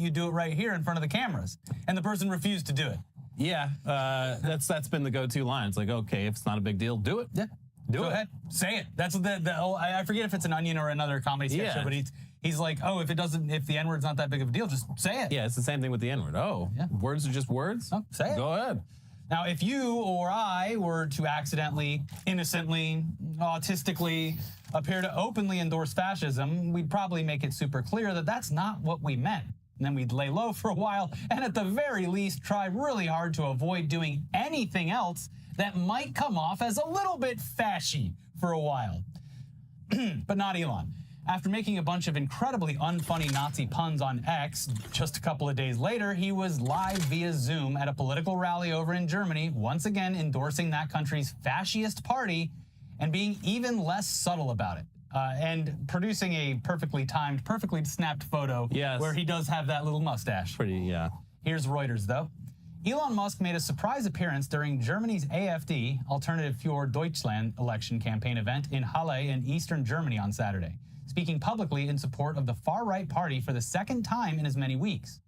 don't you do it right here in front of the cameras? And the person refused to do it. Yeah, that's been the go-to line. It's like, okay, if it's not a big deal, do it. Yeah. Go ahead. Say it. That's what I forget if it's an Onion or another comedy sketch show, but he's like, oh, if the N-word's not that big of a deal, just say it. Yeah, it's the same thing with the N-word. Oh, yeah. Words are just words? Oh, say it. Go ahead. Now, if you or I were to accidentally, innocently, autistically appear to openly endorse fascism, we'd probably make it super clear that that's not what we meant. And then we'd lay low for a while, and at the very least, try really hard to avoid doing anything else that might come off as a little bit fashy for a while. But not Elon. After making a bunch of incredibly unfunny Nazi puns on X, just a couple of days later, he was live via Zoom at a political rally over in Germany, once again endorsing that country's fascist party and being even less subtle about it. And producing a perfectly timed, perfectly snapped photo where he does have that little mustache. Here's Reuters, though. Elon Musk made a surprise appearance during Germany's AfD, Alternative für Deutschland, election campaign event in Halle in eastern Germany on Saturday, speaking publicly in support of the far-right party for the second time in as many weeks.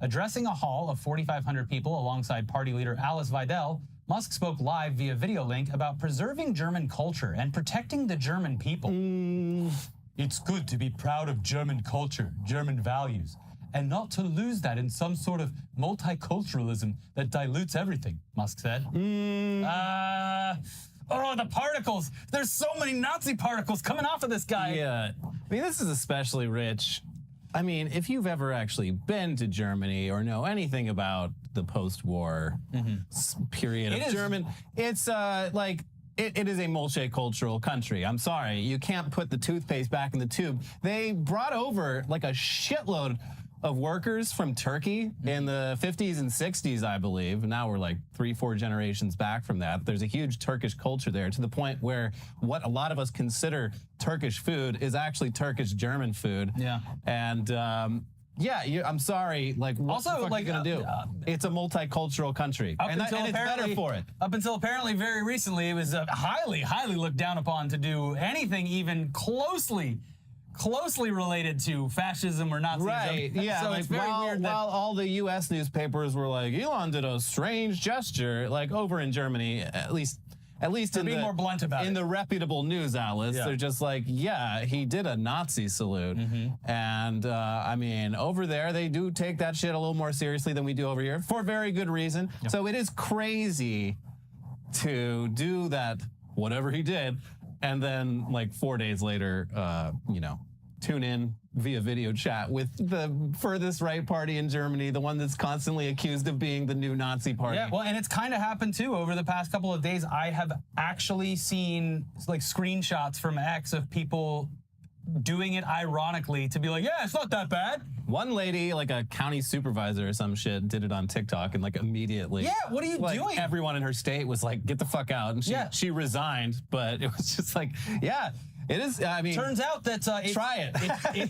Addressing a hall of 4,500 people alongside party leader Alice Weidel, Musk spoke live via video link about preserving German culture and protecting the German people. It's good to be proud of German culture, German values, and not to lose that in some sort of multiculturalism that dilutes everything, Musk said. Oh, the particles. There's so many Nazi particles coming off of this guy. Yeah. I mean, this is especially rich. I mean, if you've ever actually been to Germany or know anything about the post-war period of German, it's like it is a multicultural country. I'm sorry. You can't put the toothpaste back in the tube. They brought over like a shitload of workers from Turkey in the 50s and 60s, I believe. Now we're like 3-4 generations back from that. There's a huge Turkish culture there, to the point where what a lot of us consider Turkish food is actually Turkish German food. Yeah. And I'm sorry. Like, what the fuck are you gonna do? It's a multicultural country, and it's better for it. Up until apparently very recently, it was highly, highly looked down upon to do anything even closely related to fascism or Nazism. Right, yeah. So like, it's very weird that while all the U.S. newspapers were like, Elon did a strange gesture, like over in Germany, at least to be more blunt about it. In the reputable news outlets, they're just like, yeah, he did a Nazi salute. And I mean, over there, they do take that shit a little more seriously than we do over here, for very good reason. So it is crazy to do that, whatever he did, and then like 4 days later, tune in via video chat with the furthest right party in Germany, the one that's constantly accused of being the new Nazi party. Yeah, well, and it's kind of happened too over the past couple of days. I have actually seen like screenshots from X of people doing it ironically to be like, yeah, it's not that bad. One lady, like a county supervisor or some shit, did it on TikTok and like immediately. Yeah, what are you doing? Everyone in her state was like, get the fuck out. And she resigned, but it was just like, yeah. It is. I mean, turns out that try it.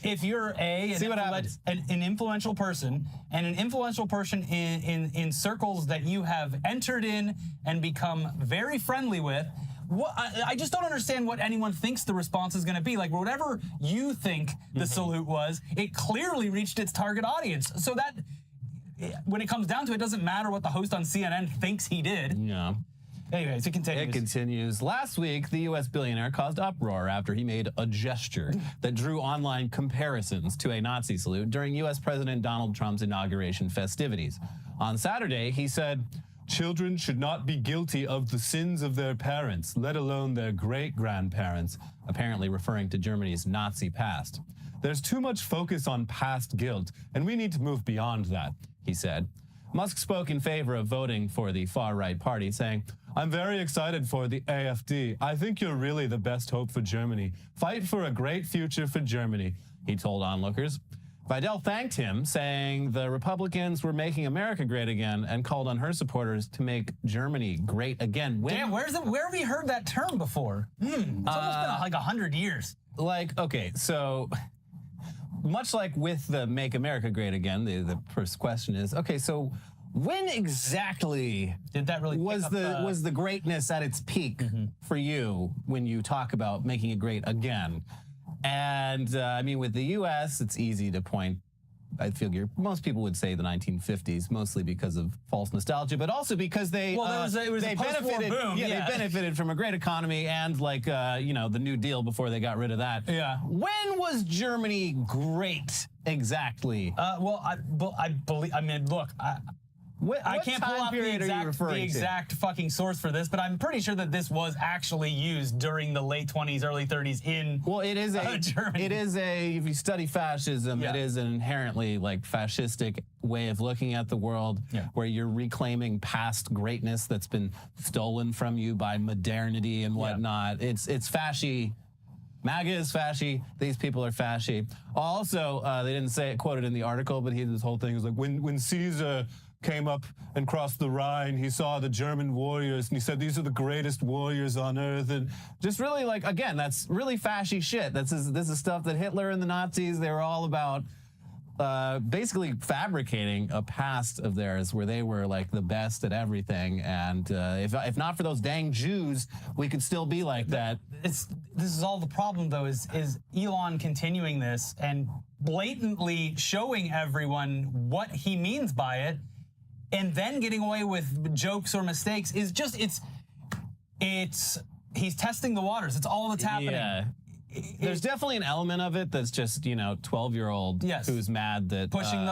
if you're an influential person, and an influential person in circles that you have entered in and become very friendly with, I just don't understand what anyone thinks the response is going to be. Like, whatever you think the salute was, it clearly reached its target audience. So that when it comes down to it, doesn't matter what the host on CNN thinks he did. Yeah. Anyways, it continues. It continues. Last week, the U.S. billionaire caused uproar after he made a gesture that drew online comparisons to a Nazi salute during U.S. President Donald Trump's inauguration festivities. On Saturday, he said, "Children should not be guilty of the sins of their parents, let alone their great-grandparents," apparently referring to Germany's Nazi past. "There's too much focus on past guilt, and we need to move beyond that," he said. Musk spoke in favor of voting for the far-right party, saying, "I'm very excited for the AfD. I think you're really the best hope for Germany. Fight for a great future for Germany," he told onlookers. Weidel thanked him, saying the Republicans were making America great again, and called on her supporters to make Germany great again. Damn, where have we heard that term before? It's almost been like 100 years. Like, okay, so much like with the Make America Great Again, the first question is, okay, so when exactly did that really was the greatness at its peak for you when you talk about making it great again? And I mean, with the U.S., it's easy to point I figure most people would say the 1950s, mostly because of false nostalgia, but also because they it was they a post-war benefited. boom. They benefited from a great economy and like the New Deal before they got rid of that. Yeah. When was Germany great exactly? I believe. I mean, look. I can't pull up the exact fucking source for this, but I'm pretty sure that this was actually used during the late 20s, early 30s in Germany. It is if you study fascism, it is an inherently like fascistic way of looking at the world, where you're reclaiming past greatness that's been stolen from you by modernity and whatnot. It's fasci. MAGA is fasci. These people are fasci. Also, they didn't say it quoted in the article, but this whole thing is like when Caesar came up and crossed the Rhine, he saw the German warriors, and he said, these are the greatest warriors on earth. And just really, like, again, that's really fascist shit. This is stuff that Hitler and the Nazis, they were all about basically fabricating a past of theirs where they were, like, the best at everything. And if not for those dang Jews, we could still be like that. This is all the problem, though, is Elon continuing this and blatantly showing everyone what he means by it, and then getting away with jokes or mistakes is just, he's testing the waters. It's all that's happening. Yeah. There's definitely an element of it that's just, 12-year-old who's mad that pushing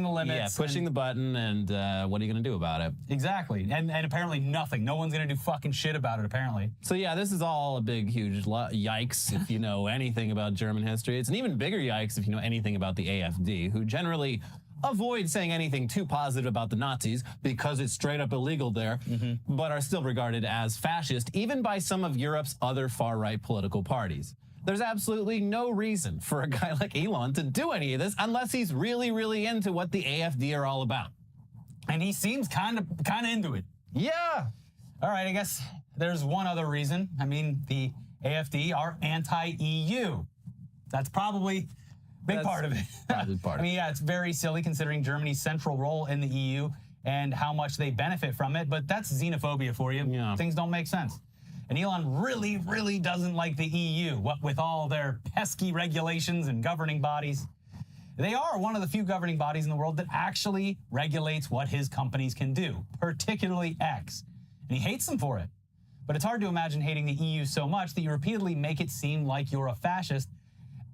the limits. Yeah, pushing the button, and what are you going to do about it? Exactly. And apparently nothing. No one's going to do fucking shit about it, apparently. So yeah, this is all a big, huge yikes if you know anything about German history. It's an even bigger yikes if you know anything about the AfD, who generally avoid saying anything too positive about the Nazis because it's straight up illegal there, but are still regarded as fascist, even by some of Europe's other far-right political parties. There's absolutely no reason for a guy like Elon to do any of this unless he's really, really into what the AfD are all about. And he seems kind of into it. Yeah. All right, I guess there's one other reason. I mean, the AfD are anti-EU. That's probably big part of it. I mean, yeah, it's very silly considering Germany's central role in the EU and how much they benefit from it, but that's xenophobia for you. Yeah. Things don't make sense. And Elon really, really doesn't like the EU, what with all their pesky regulations and governing bodies. They are one of the few governing bodies in the world that actually regulates what his companies can do, particularly X. And he hates them for it. But it's hard to imagine hating the EU so much that you repeatedly make it seem like you're a fascist,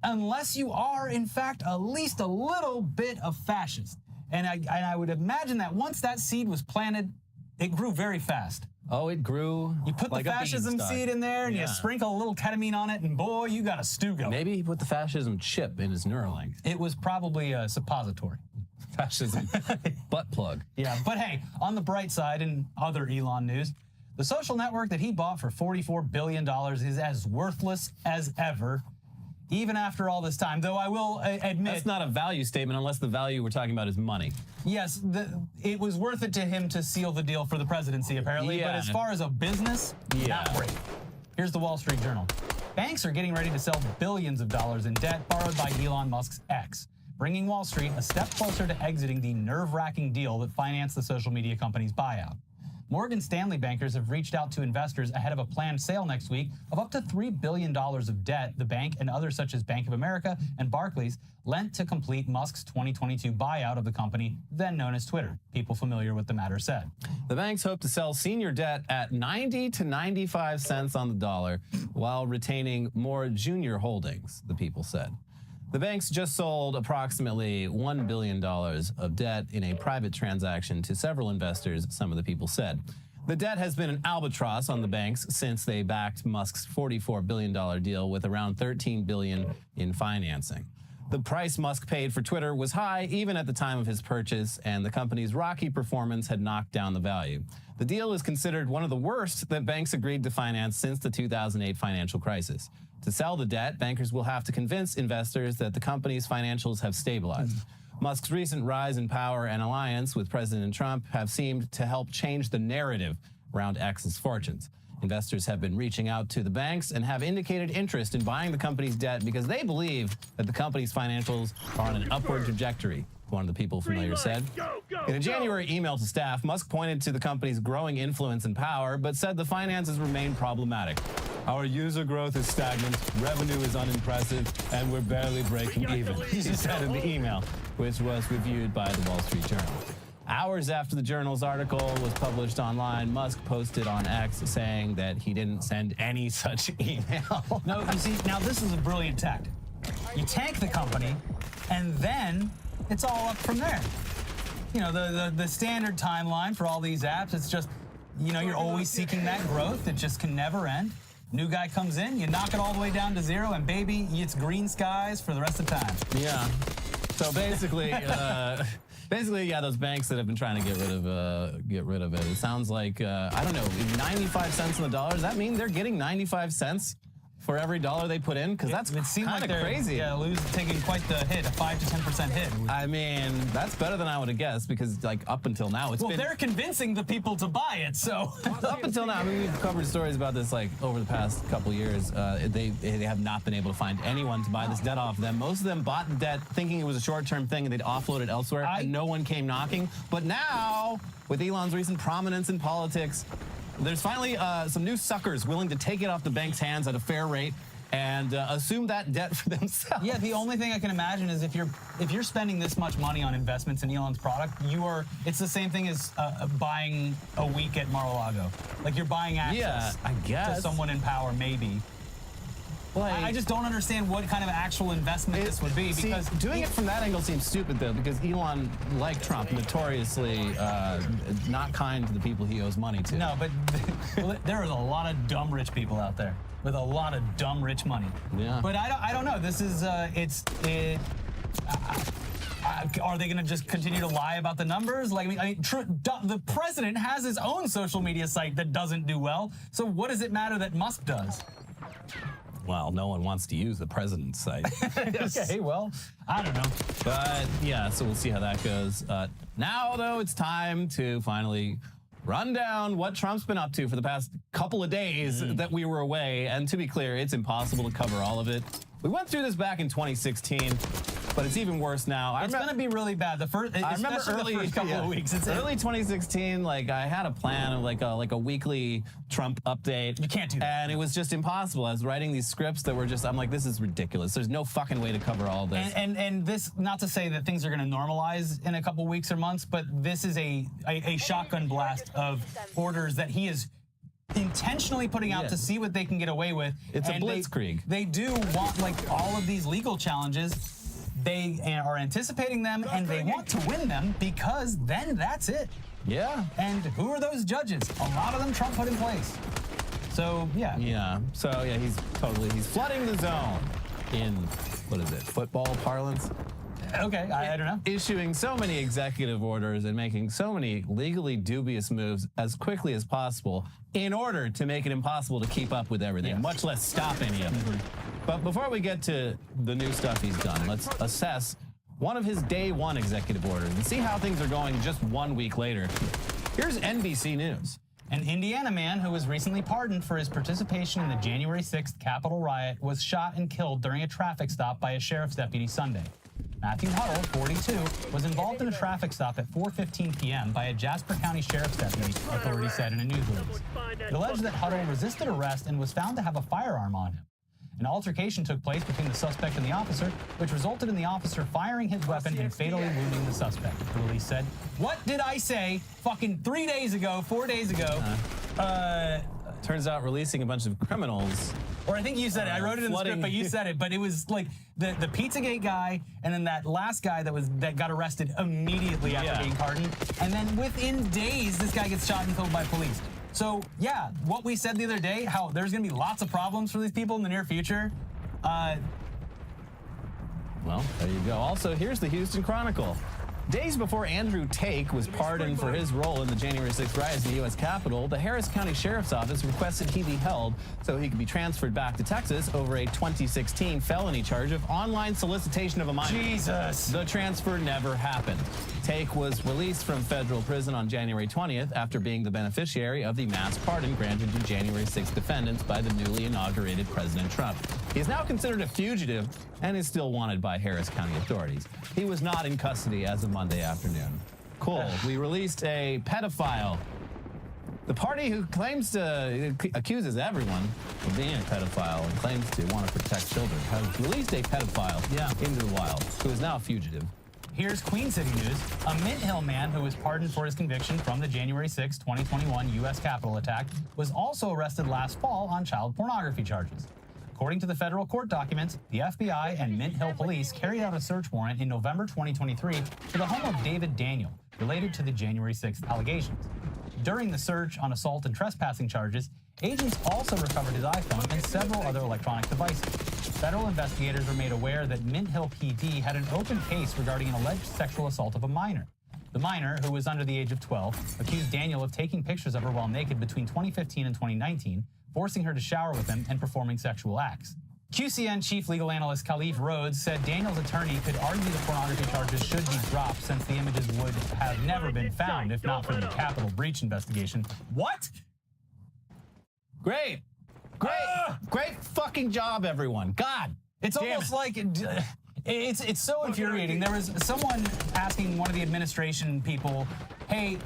unless you are, in fact, at least a little bit of fascist. And I would imagine that once that seed was planted, it grew very fast. Oh, it grew. You put like the fascism seed in there, and you sprinkle a little ketamine on it, and boy, you got a stew going. Maybe he put the fascism chip in his Neuralink. It was probably a suppository. Fascism butt plug. Yeah, but hey, on the bright side, in other Elon news, the social network that he bought for $44 billion is as worthless as ever, even after all this time. Though I will admit, that's not a value statement unless the value we're talking about is money. Yes, it was worth it to him to seal the deal for the presidency, apparently. But as far as a business, not great. Here's the Wall Street Journal. Banks are getting ready to sell billions of dollars in debt borrowed by Elon Musk's X, bringing Wall Street a step closer to exiting the nerve-wracking deal that financed the social media company's buyout. Morgan Stanley bankers have reached out to investors ahead of a planned sale next week of up to $3 billion of debt the bank and others such as Bank of America and Barclays lent to complete Musk's 2022 buyout of the company, then known as Twitter. People familiar with the matter said. The banks hope to sell senior debt at 90 to 95 cents on the dollar while retaining more junior holdings, the people said. The banks just sold approximately $1 billion of debt in a private transaction to several investors, some of the people said. The debt has been an albatross on the banks since they backed Musk's $44 billion deal with around $13 billion in financing. The price Musk paid for Twitter was high even at the time of his purchase, and the company's rocky performance had knocked down the value. The deal is considered one of the worst that banks agreed to finance since the 2008 financial crisis. To sell the debt, bankers will have to convince investors that the company's financials have stabilized. Musk's recent rise in power and alliance with President Trump have seemed to help change the narrative around X's fortunes. Investors have been reaching out to the banks and have indicated interest in buying the company's debt because they believe that the company's financials are on an upward trajectory, one of the people familiar said. In a January email to staff, Musk pointed to the company's growing influence and power, but said the finances remain problematic. Our user growth is stagnant, revenue is unimpressive, and we're barely breaking even, he said in the email, which was reviewed by the Wall Street Journal. Hours after the Journal's article was published online, Musk posted on X saying that he didn't send any such email. No, you see, now this is a brilliant tactic. You tank the company, and then it's all up from there. You know, the standard timeline for all these apps, it's just, you know, you're always seeking that growth. It just can never end. New guy comes in, you knock it all the way down to zero, and baby, it's green skies for the rest of the time. Yeah. So basically, yeah, those banks that have been trying to get rid of it. It sounds like I don't know, 95 cents on the dollar. Does that mean they're getting 95 cents for every dollar they put in? Because that's kind of crazy. Yeah, taking quite the hit, a 5 to 10% hit. I mean, that's better than I would have guessed, because like up until now, it's been... they're convincing the people to buy it, so... Up until now, I mean, we've covered stories about this like over the past couple years. They have not been able to find anyone to buy this debt off of them. Most of them bought the debt thinking it was a short-term thing and they'd offload it elsewhere, and no one came knocking. But now, with Elon's recent prominence in politics, there's finally some new suckers willing to take it off the bank's hands at a fair rate and assume that debt for themselves. Yeah, the only thing I can imagine is if you're spending this much money on investments in Elon's product, it's the same thing as buying a week at Mar-a-Lago. Like you're buying access I guess. to someone in power, maybe. Like, I just don't understand what kind of actual investment this would be. Because doing it from that angle seems stupid, though, because Elon, like Trump, notoriously not kind to the people he owes money to. No, but there is a lot of dumb rich people out there with a lot of dumb rich money. Yeah. But I don't know. This is are they going to just continue to lie about the numbers? Like, the president has his own social media site that doesn't do well. So what does it matter that Musk does? Well, no one wants to use the president's site. Okay, well, I don't know. But yeah, so we'll see how that goes. Now, though, it's time to finally run down what Trump's been up to for the past couple of days that we were away. And to be clear, it's impossible to cover all of it. We went through this back in 2016, but it's even worse now. It's going to be really bad. I remember the first couple of weeks. It's early 2016. Like I had a plan of like a weekly Trump update. You can't do that. And it was just impossible. I was writing these scripts that were just. I'm like, this is ridiculous. There's no fucking way to cover all this. And this, not to say that things are going to normalize in a couple weeks or months, but this is a shotgun blast of orders that he is intentionally putting out to see what they can get away with. It's a blitzkrieg. They do want, like, all of these legal challenges. They are anticipating them, and they want to win them because then that's it. Yeah. And who are those judges? A lot of them Trump put in place. So, yeah. Yeah. So, yeah, he's flooding the zone in, what is it, football parlance? Okay, I don't know. Issuing so many executive orders and making so many legally dubious moves as quickly as possible in order to make it impossible to keep up with everything, much less stop any of it. But before we get to the new stuff he's done, let's assess one of his day one executive orders and see how things are going just 1 week later. Here's NBC News. An Indiana man who was recently pardoned for his participation in the January 6th Capitol riot was shot and killed during a traffic stop by a sheriff's deputy Sunday. Matthew Huddle, 42, was involved in a traffic stop at 4:15 p.m. by a Jasper County Sheriff's deputy, authorities said in a news release. It alleged that Huddle resisted arrest and was found to have a firearm on him. An altercation took place between the suspect and the officer, which resulted in the officer firing his weapon and fatally wounding the suspect, the release said. What did I say fucking 4 days ago? Turns out releasing a bunch of criminals. Or I think you said it. I wrote it in the script, but you said it. But it was like the Pizzagate guy, and then that last guy that got arrested immediately after being pardoned, and then within days, this guy gets shot and killed by police. So yeah, what we said the other day, how there's going to be lots of problems for these people in the near future. Well, there you go. Also, here's the Houston Chronicle. Days before Andrew Tate was pardoned for his role in the January 6th riots in the U.S. Capitol, the Harris County Sheriff's Office requested he be held so he could be transferred back to Texas over a 2016 felony charge of online solicitation of a minor. Jesus. The transfer never happened. Tate was released from federal prison on January 20th after being the beneficiary of the mass pardon granted to January 6th defendants by the newly inaugurated President Trump. He is now considered a fugitive and is still wanted by Harris County authorities. He was not in custody as of Monday afternoon. Cool. We released a pedophile The party who claims to accuses everyone of being a pedophile and claims to want to protect children has released a pedophile into the wild, who is now a fugitive. Here's Queen City news. A Mint Hill man who was pardoned for his conviction from the January 6, 2021 U.S. Capitol attack was also arrested last fall on child pornography charges. According to the federal court documents, the FBI and Mint Hill police carried out a search warrant in November 2023 for the home of David Daniel, related to the January 6th allegations. During the search on assault and trespassing charges, agents also recovered his iPhone and several other electronic devices. Federal investigators were made aware that Mint Hill PD had an open case regarding an alleged sexual assault of a minor. The minor, who was under the age of 12, accused Daniel of taking pictures of her while naked between 2015 and 2019, forcing her to shower with him and performing sexual acts. QCN chief legal analyst Khalif Rhodes said Daniel's attorney could argue the pornography charges should be dropped since the images would have never been found if not for the Capitol breach investigation. What? Great. Great fucking job, everyone. God. It's almost like it's so infuriating. There was someone asking one of the administration people, hey,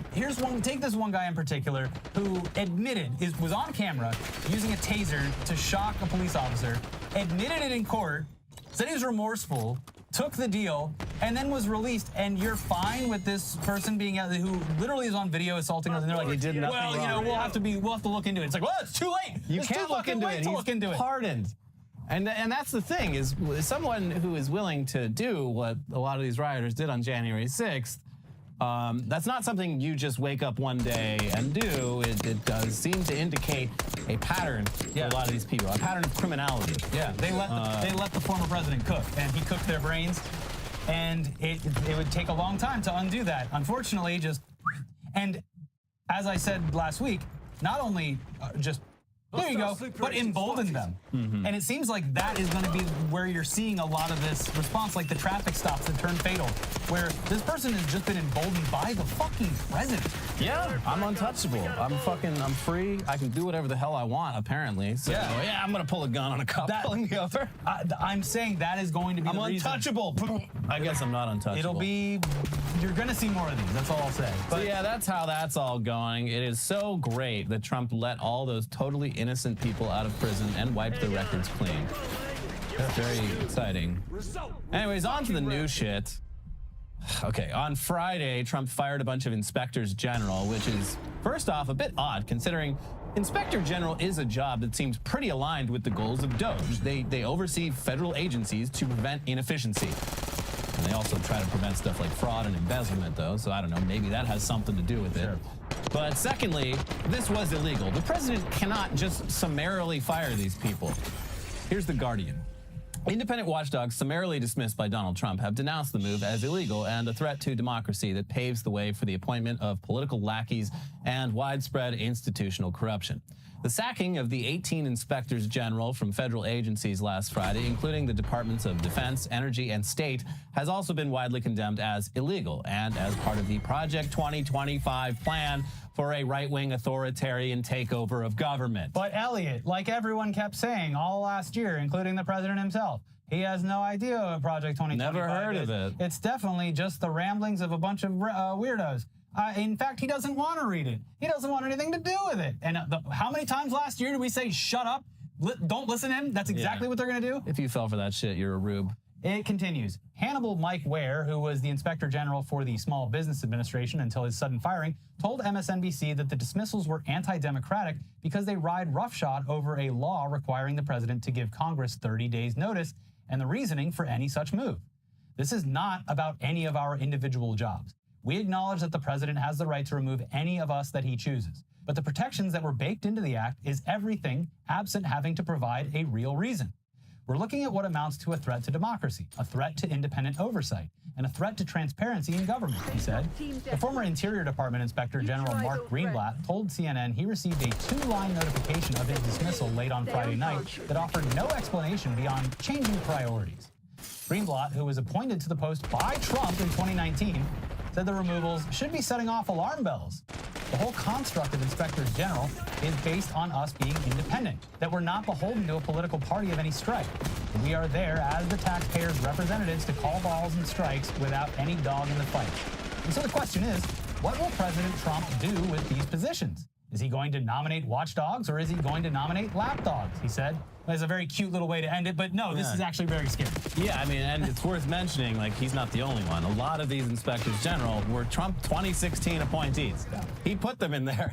take this one guy in particular who was on camera using a taser to shock a police officer, admitted it in court, said he was remorseful, took the deal, and then was released. And you're fine with this person being out who literally is on video assaulting us, and they're like, he did nothing well, you know, wrong. we'll have to look into it. It's like, well, it's too late. You It's can't too look into late it. to look into it. Pardoned. And that's the thing, is someone who is willing to do what a lot of these rioters did on January 6th, that's not something you just wake up one day and do. It does seem to indicate a pattern for a lot of these people, a pattern of criminality. Yeah, they let the former president cook, and he cooked their brains, and it would take a long time to undo that. Unfortunately, and as I said last week, not only just there you go, but embolden them. And it seems like that is going to be where you're seeing a lot of this response, like the traffic stops that turn fatal, where this person has just been emboldened by the fucking president. Yeah, I'm untouchable. I'm free. I can do whatever the hell I want, apparently. So, yeah, I'm going to pull a gun on a cop pulling me over. I'm saying that is going to be the reason. Untouchable. I guess I'm not untouchable. You're going to see more of these. That's all I'll say. But so yeah, that's how that's all going. It is so great that Trump let all those totally innocent people out of prison and wiped their records clean. That's very exciting. Anyways, on to the new shit. Okay, on Friday, Trump fired a bunch of inspectors general, which is, first off, a bit odd considering Inspector General is a job that seems pretty aligned with the goals of DOGE. They oversee federal agencies to prevent inefficiency. And they also try to prevent stuff like fraud and embezzlement, though, so I don't know, maybe that has something to do with it. But secondly, this was illegal. The president cannot just summarily fire these people. Here's The Guardian. Independent watchdogs summarily dismissed by Donald Trump have denounced the move as illegal and a threat to democracy that paves the way for the appointment of political lackeys and widespread institutional corruption. The sacking of the 18 inspectors general from federal agencies last Friday, including the Departments of Defense, Energy, and State, has also been widely condemned as illegal and as part of the Project 2025 plan for a right-wing authoritarian takeover of government. But Elliot, like everyone kept saying all last year, including the president himself, he has no idea what Project 2025 Never heard of it. It's definitely just the ramblings of a bunch of weirdos. In fact, he doesn't want to read it. He doesn't want anything to do with it. And how many times last year did we say, shut up, don't listen to him? That's exactly what they're going to do. If you fell for that shit, you're a rube. It continues. Hannibal Mike Ware, who was the Inspector General for the Small Business Administration until his sudden firing, told MSNBC that the dismissals were anti-democratic because they ride roughshod over a law requiring the president to give Congress 30 days notice and the reasoning for any such move. This is not about any of our individual jobs. We acknowledge that the president has the right to remove any of us that he chooses, but the protections that were baked into the act is everything absent having to provide a real reason. We're looking at what amounts to a threat to democracy, a threat to independent oversight, and a threat to transparency in government, he said. The former Interior Department Inspector General Mark Greenblatt told CNN he received a 2-line notification of his dismissal late on Friday night that offered no explanation beyond changing priorities. Greenblatt, who was appointed to the post by Trump in 2019, said the removals should be setting off alarm bells. The whole construct of inspectors general is based on us being independent, that we're not beholden to a political party of any stripe. We are there as the taxpayers' representatives to call balls and strikes without any dog in the fight. And so the question is, what will President Trump do with these positions? Is he going to nominate watchdogs or is he going to nominate lapdogs? He said. That's a very cute little way to end it, but no, this is actually very scary. Yeah, I mean, and it's worth mentioning, like, he's not the only one. A lot of these inspectors general were Trump 2016 appointees. He put them in there,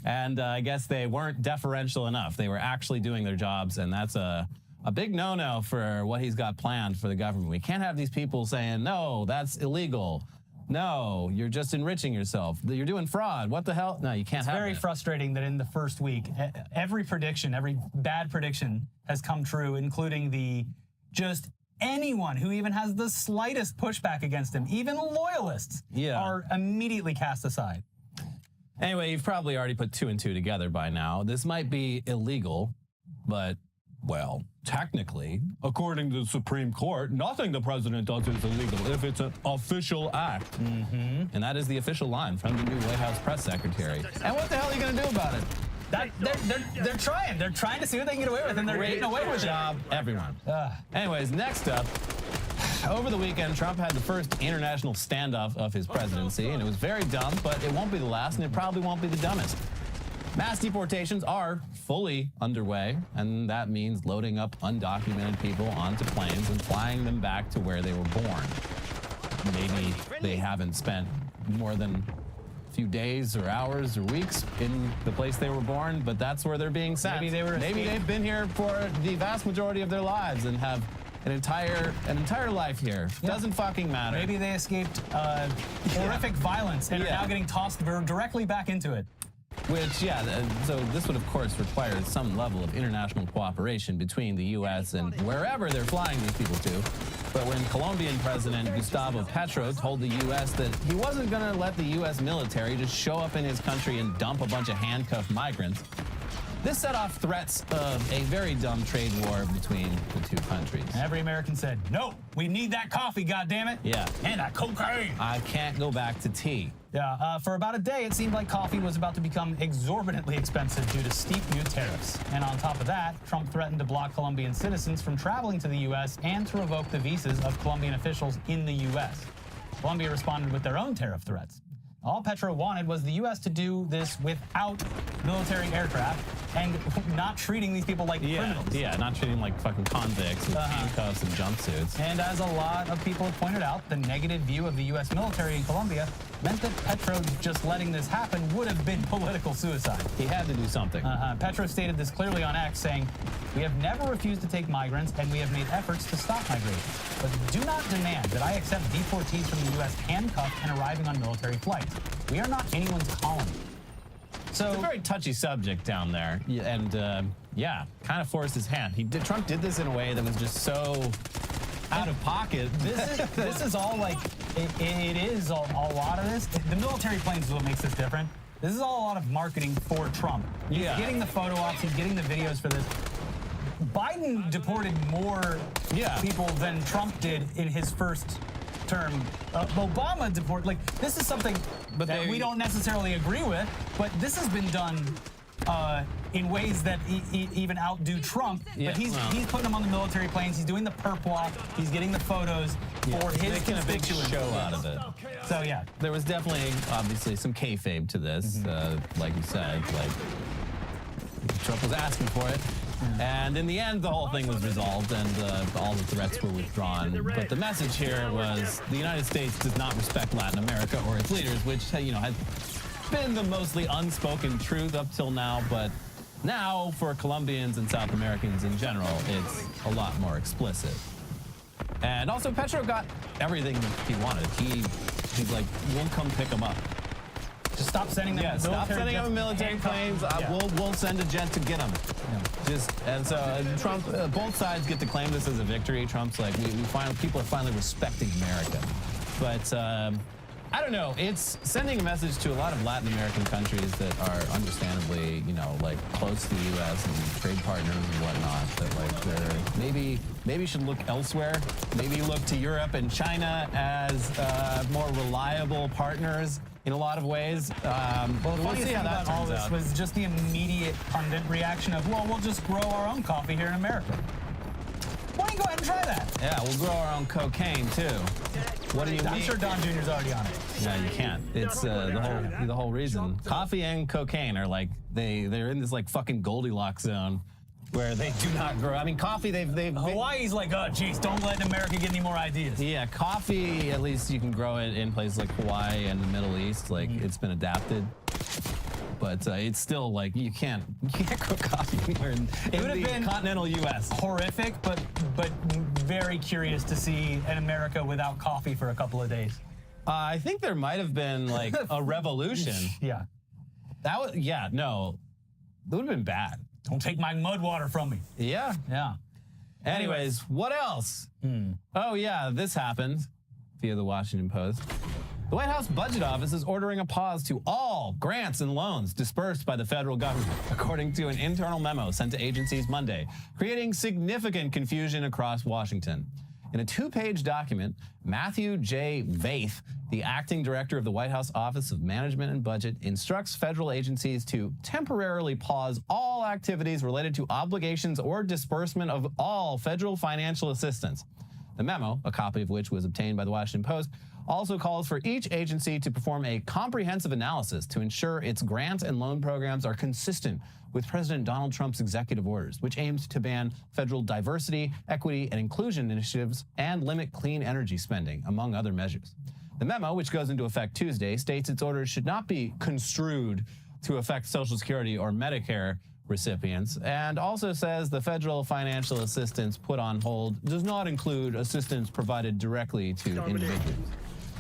and I guess they weren't deferential enough. They were actually doing their jobs, and that's a big no-no for what he's got planned for the government. We can't have these people saying, no, that's illegal. No, you're just enriching yourself. You're doing fraud. What the hell? No, you can't have it. It's very frustrating that in the first week, every prediction, every bad prediction has come true, including the just anyone who even has the slightest pushback against him, even loyalists, are immediately cast aside. Anyway, you've probably already put 2 and 2 together by now. This might be illegal, but, well, technically, according to the Supreme Court, nothing the president does is illegal if it's an official act. And that is the official line from the new White House press secretary. And what the hell are you going to do about it? They're trying. They're trying to see what they can get away with, and they're getting away with it. Everyone. Anyways, next up, over the weekend, Trump had the first international standoff of his presidency, and it was very dumb, but it won't be the last, and it probably won't be the dumbest. Mass deportations are fully underway, and that means loading up undocumented people onto planes and flying them back to where they were born. Maybe they haven't spent more than a few days or hours or weeks in the place they were born, but that's where they're being sent. Maybe they've been here for the vast majority of their lives and have an entire life here. Doesn't fucking matter. Maybe they escaped horrific violence and are now getting tossed directly back into it. Which, so this would, of course, require some level of international cooperation between the U.S. and wherever they're flying these people to. But when Colombian President Gustavo Petro told the U.S. that he wasn't going to let the U.S. military just show up in his country and dump a bunch of handcuffed migrants, this set off threats of a very dumb trade war between the two countries. Every American said, no, we need that coffee, goddammit. Yeah. And that cocaine. I can't go back to tea. Yeah, for about a day, it seemed like coffee was about to become exorbitantly expensive due to steep new tariffs. And on top of that, Trump threatened to block Colombian citizens from traveling to the U.S. and to revoke the visas of Colombian officials in the U.S. Colombia responded with their own tariff threats. All Petro wanted was the U.S. to do this without military aircraft and not treating these people like criminals. Yeah, not treating them like fucking convicts with handcuffs and jumpsuits. And as a lot of people have pointed out, the negative view of the U.S. military in Colombia meant that Petro just letting this happen would have been political suicide. He had to do something. Petro stated this clearly on X, saying, "We have never refused to take migrants, and we have made efforts to stop migration. But do not demand that I accept deportees from the U.S. handcuffed and arriving on military flights. We are not anyone's colony." So it's a very touchy subject down there, and kind of forced his hand. Trump did this in a way that was just so out of pocket. This is all like it is a lot of this. The military planes is what makes this different. This is all a lot of marketing for Trump. He's getting the photo ops. He's getting the videos for this. Biden deported more people than Trump did in his first term. Obama deported. Like, this is something that we don't necessarily agree with, but this has been done in ways that even outdo Trump. But he's putting them on the military planes. He's doing the perp walk. He's getting the photos for his making a big show out of it. So yeah, there was definitely, obviously, some kayfabe to this. Like you said, like Trump was asking for it. And in the end, the whole thing was resolved, and all the threats were withdrawn. But the message here was the United States does not respect Latin America or its leaders, which has been the mostly unspoken truth up till now. But now, for Colombians and South Americans in general, it's a lot more explicit. And also, Petro got everything he wanted. He's like, we'll come pick him up. Just stop sending them. Stop sending them military planes. We'll send a jet to get them. And so Trump, both sides get to claim this as a victory. Trump's like, people are finally respecting America. But I don't know. It's sending a message to a lot of Latin American countries that are understandably, like close to the U.S. and trade partners and whatnot. That like they're maybe should look elsewhere. Maybe look to Europe and China as more reliable partners in a lot of ways. Well, the funniest thing about all this was just the immediate pundit reaction of, well, we'll just grow our own coffee here in America. Why don't you go ahead and try that? Yeah, we'll grow our own cocaine, too. What do you I'm mean? sure Don Jr.'s already on it. No, you can't. It's the whole reason. Coffee and cocaine are like they're in this like fucking Goldilocks zone where they do not grow. I mean, coffee they've Hawaii's like, oh, geez, don't let America get any more ideas. yeah, coffee at least you can grow it in places like Hawaii and the Middle East. Like it's been adapted. But it's still like you can't grow coffee anywhere in the continental U.S. Horrific, but very curious to see an America without coffee for a couple of days. I think there might have been like a revolution. Yeah. That would that would have been bad. Don't take my mud water from me. Yeah. Yeah. Anyways, what else? Oh yeah, this happened via the Washington Post. The White House Budget Office is ordering a pause to all grants and loans dispersed by the federal government, according to an internal memo sent to agencies Monday, creating significant confusion across Washington. In a 2-page document, Matthew J. Vaith, the acting director of the White House Office of Management and Budget, instructs federal agencies to temporarily pause all activities related to obligations or disbursement of all federal financial assistance. The memo, a copy of which was obtained by the Washington Post, also calls for each agency to perform a comprehensive analysis to ensure its grant and loan programs are consistent with President Donald Trump's executive orders, which aims to ban federal diversity, equity, and inclusion initiatives and limit clean energy spending, among other measures. The memo, which goes into effect Tuesday, states its orders should not be construed to affect Social Security or Medicare recipients, and also says the federal financial assistance put on hold does not include assistance provided directly to individuals.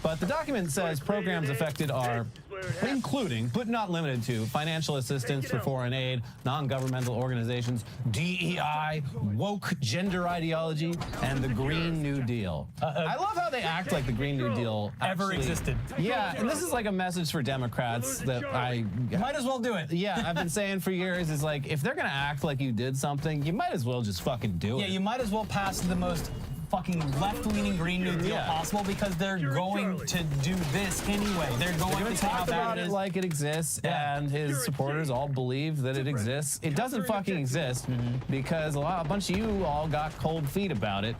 But the document says programs affected are including, but not limited to, financial assistance for foreign aid, non-governmental organizations, DEI, woke gender ideology, and the Green New Deal. I love how they act like the Green New Deal Ever actually existed. Yeah, and this is like a message for Democrats that Might as well do it. yeah, I've been saying for years is like, if they're gonna act like you did something, you might as well just fucking do it. Yeah, you might as well pass the most fucking left-leaning Green New Deal Yeah. possible because they're going to do this anyway. They're going to say how talk bad about it it is. like it exists, and his supporters all believe that it exists. It doesn't fucking exist because a bunch of you all got cold feet about it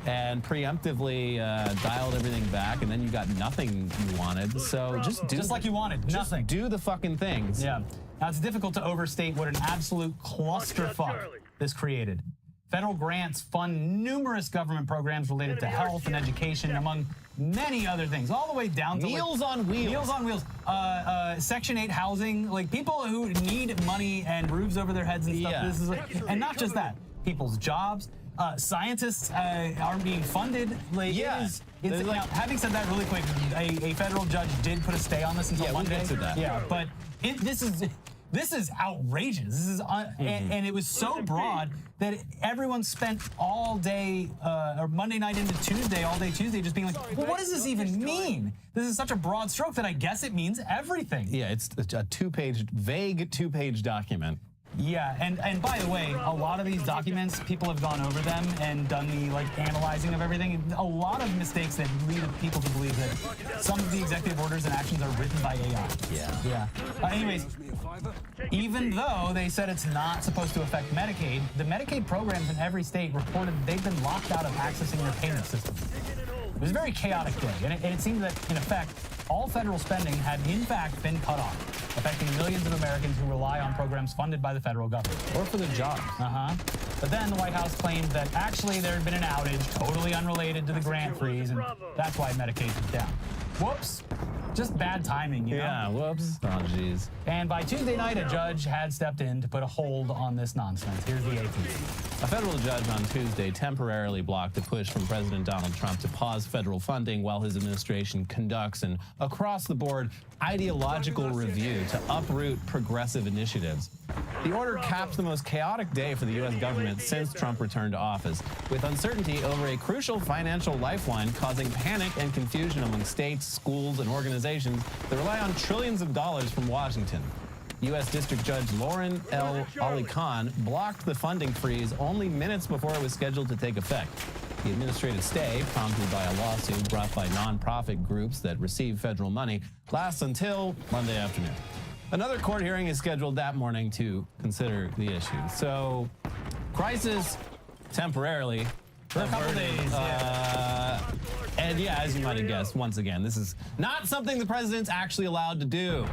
and preemptively dialed everything back, and then you got nothing you wanted. So just like you wanted, nothing. do the fucking things. Yeah. Now, it's difficult to overstate what an absolute clusterfuck this created. Federal grants fund numerous government programs related to health and education, among many other things, all the way down to Meals on Wheels. Meals on Wheels. Section 8 housing, like people who need money and roofs over their heads and stuff. Yeah. This is and not just that, people's jobs. Scientists aren't being funded. Like, Yeah. Now, having said that, really quick, a federal judge did put a stay on this until Yeah, we'll Monday. get to that. Yeah, but this is outrageous. This is and it was so broad that everyone spent all day or Monday night into Tuesday, all day Tuesday, just being like, well, what does this even mean? This is such a broad stroke that I guess it means everything. Yeah, it's a vague two-page document. Yeah, and by the way, a lot of these documents, people have gone over them and done the analyzing of everything. A lot of mistakes that lead people to believe that some of the executive orders and actions are written by AI. Yeah. Anyways, even though they said it's not supposed to affect Medicaid, the Medicaid programs in every state reported they've been locked out of accessing their payment system. It was a very chaotic day, and it seemed that, in effect, all federal spending had in fact been cut off, affecting millions of Americans who rely on programs funded by the federal government. Or for the jobs. But then the White House claimed that actually there had been an outage totally unrelated to the grant freeze, and that's why Medicaid was down. Whoops. Just bad timing, you know? Yeah, whoops. Oh, jeez. And by Tuesday night, a judge had stepped in to put a hold on this nonsense. Here's the AP. A federal judge on Tuesday temporarily blocked a push from President Donald Trump to pause federal funding while his administration conducts an across-the-board ideological review to uproot progressive initiatives. The order capped the most chaotic day for the U.S. government since Trump returned to office, with uncertainty over a crucial financial lifeline causing panic and confusion among states, schools, and organizations that rely on trillions of dollars from Washington. U.S. District Judge Lauren L. Ali Khan blocked the funding freeze only minutes before it was scheduled to take effect. The administrative stay, prompted by a lawsuit brought by nonprofit groups that receive federal money, lasts until Monday afternoon. Another court hearing is scheduled that morning to consider the issue. So, crisis temporarily For a couple averted. days, And yeah, as you might have guessed, once again, this is not something the president's actually allowed to do.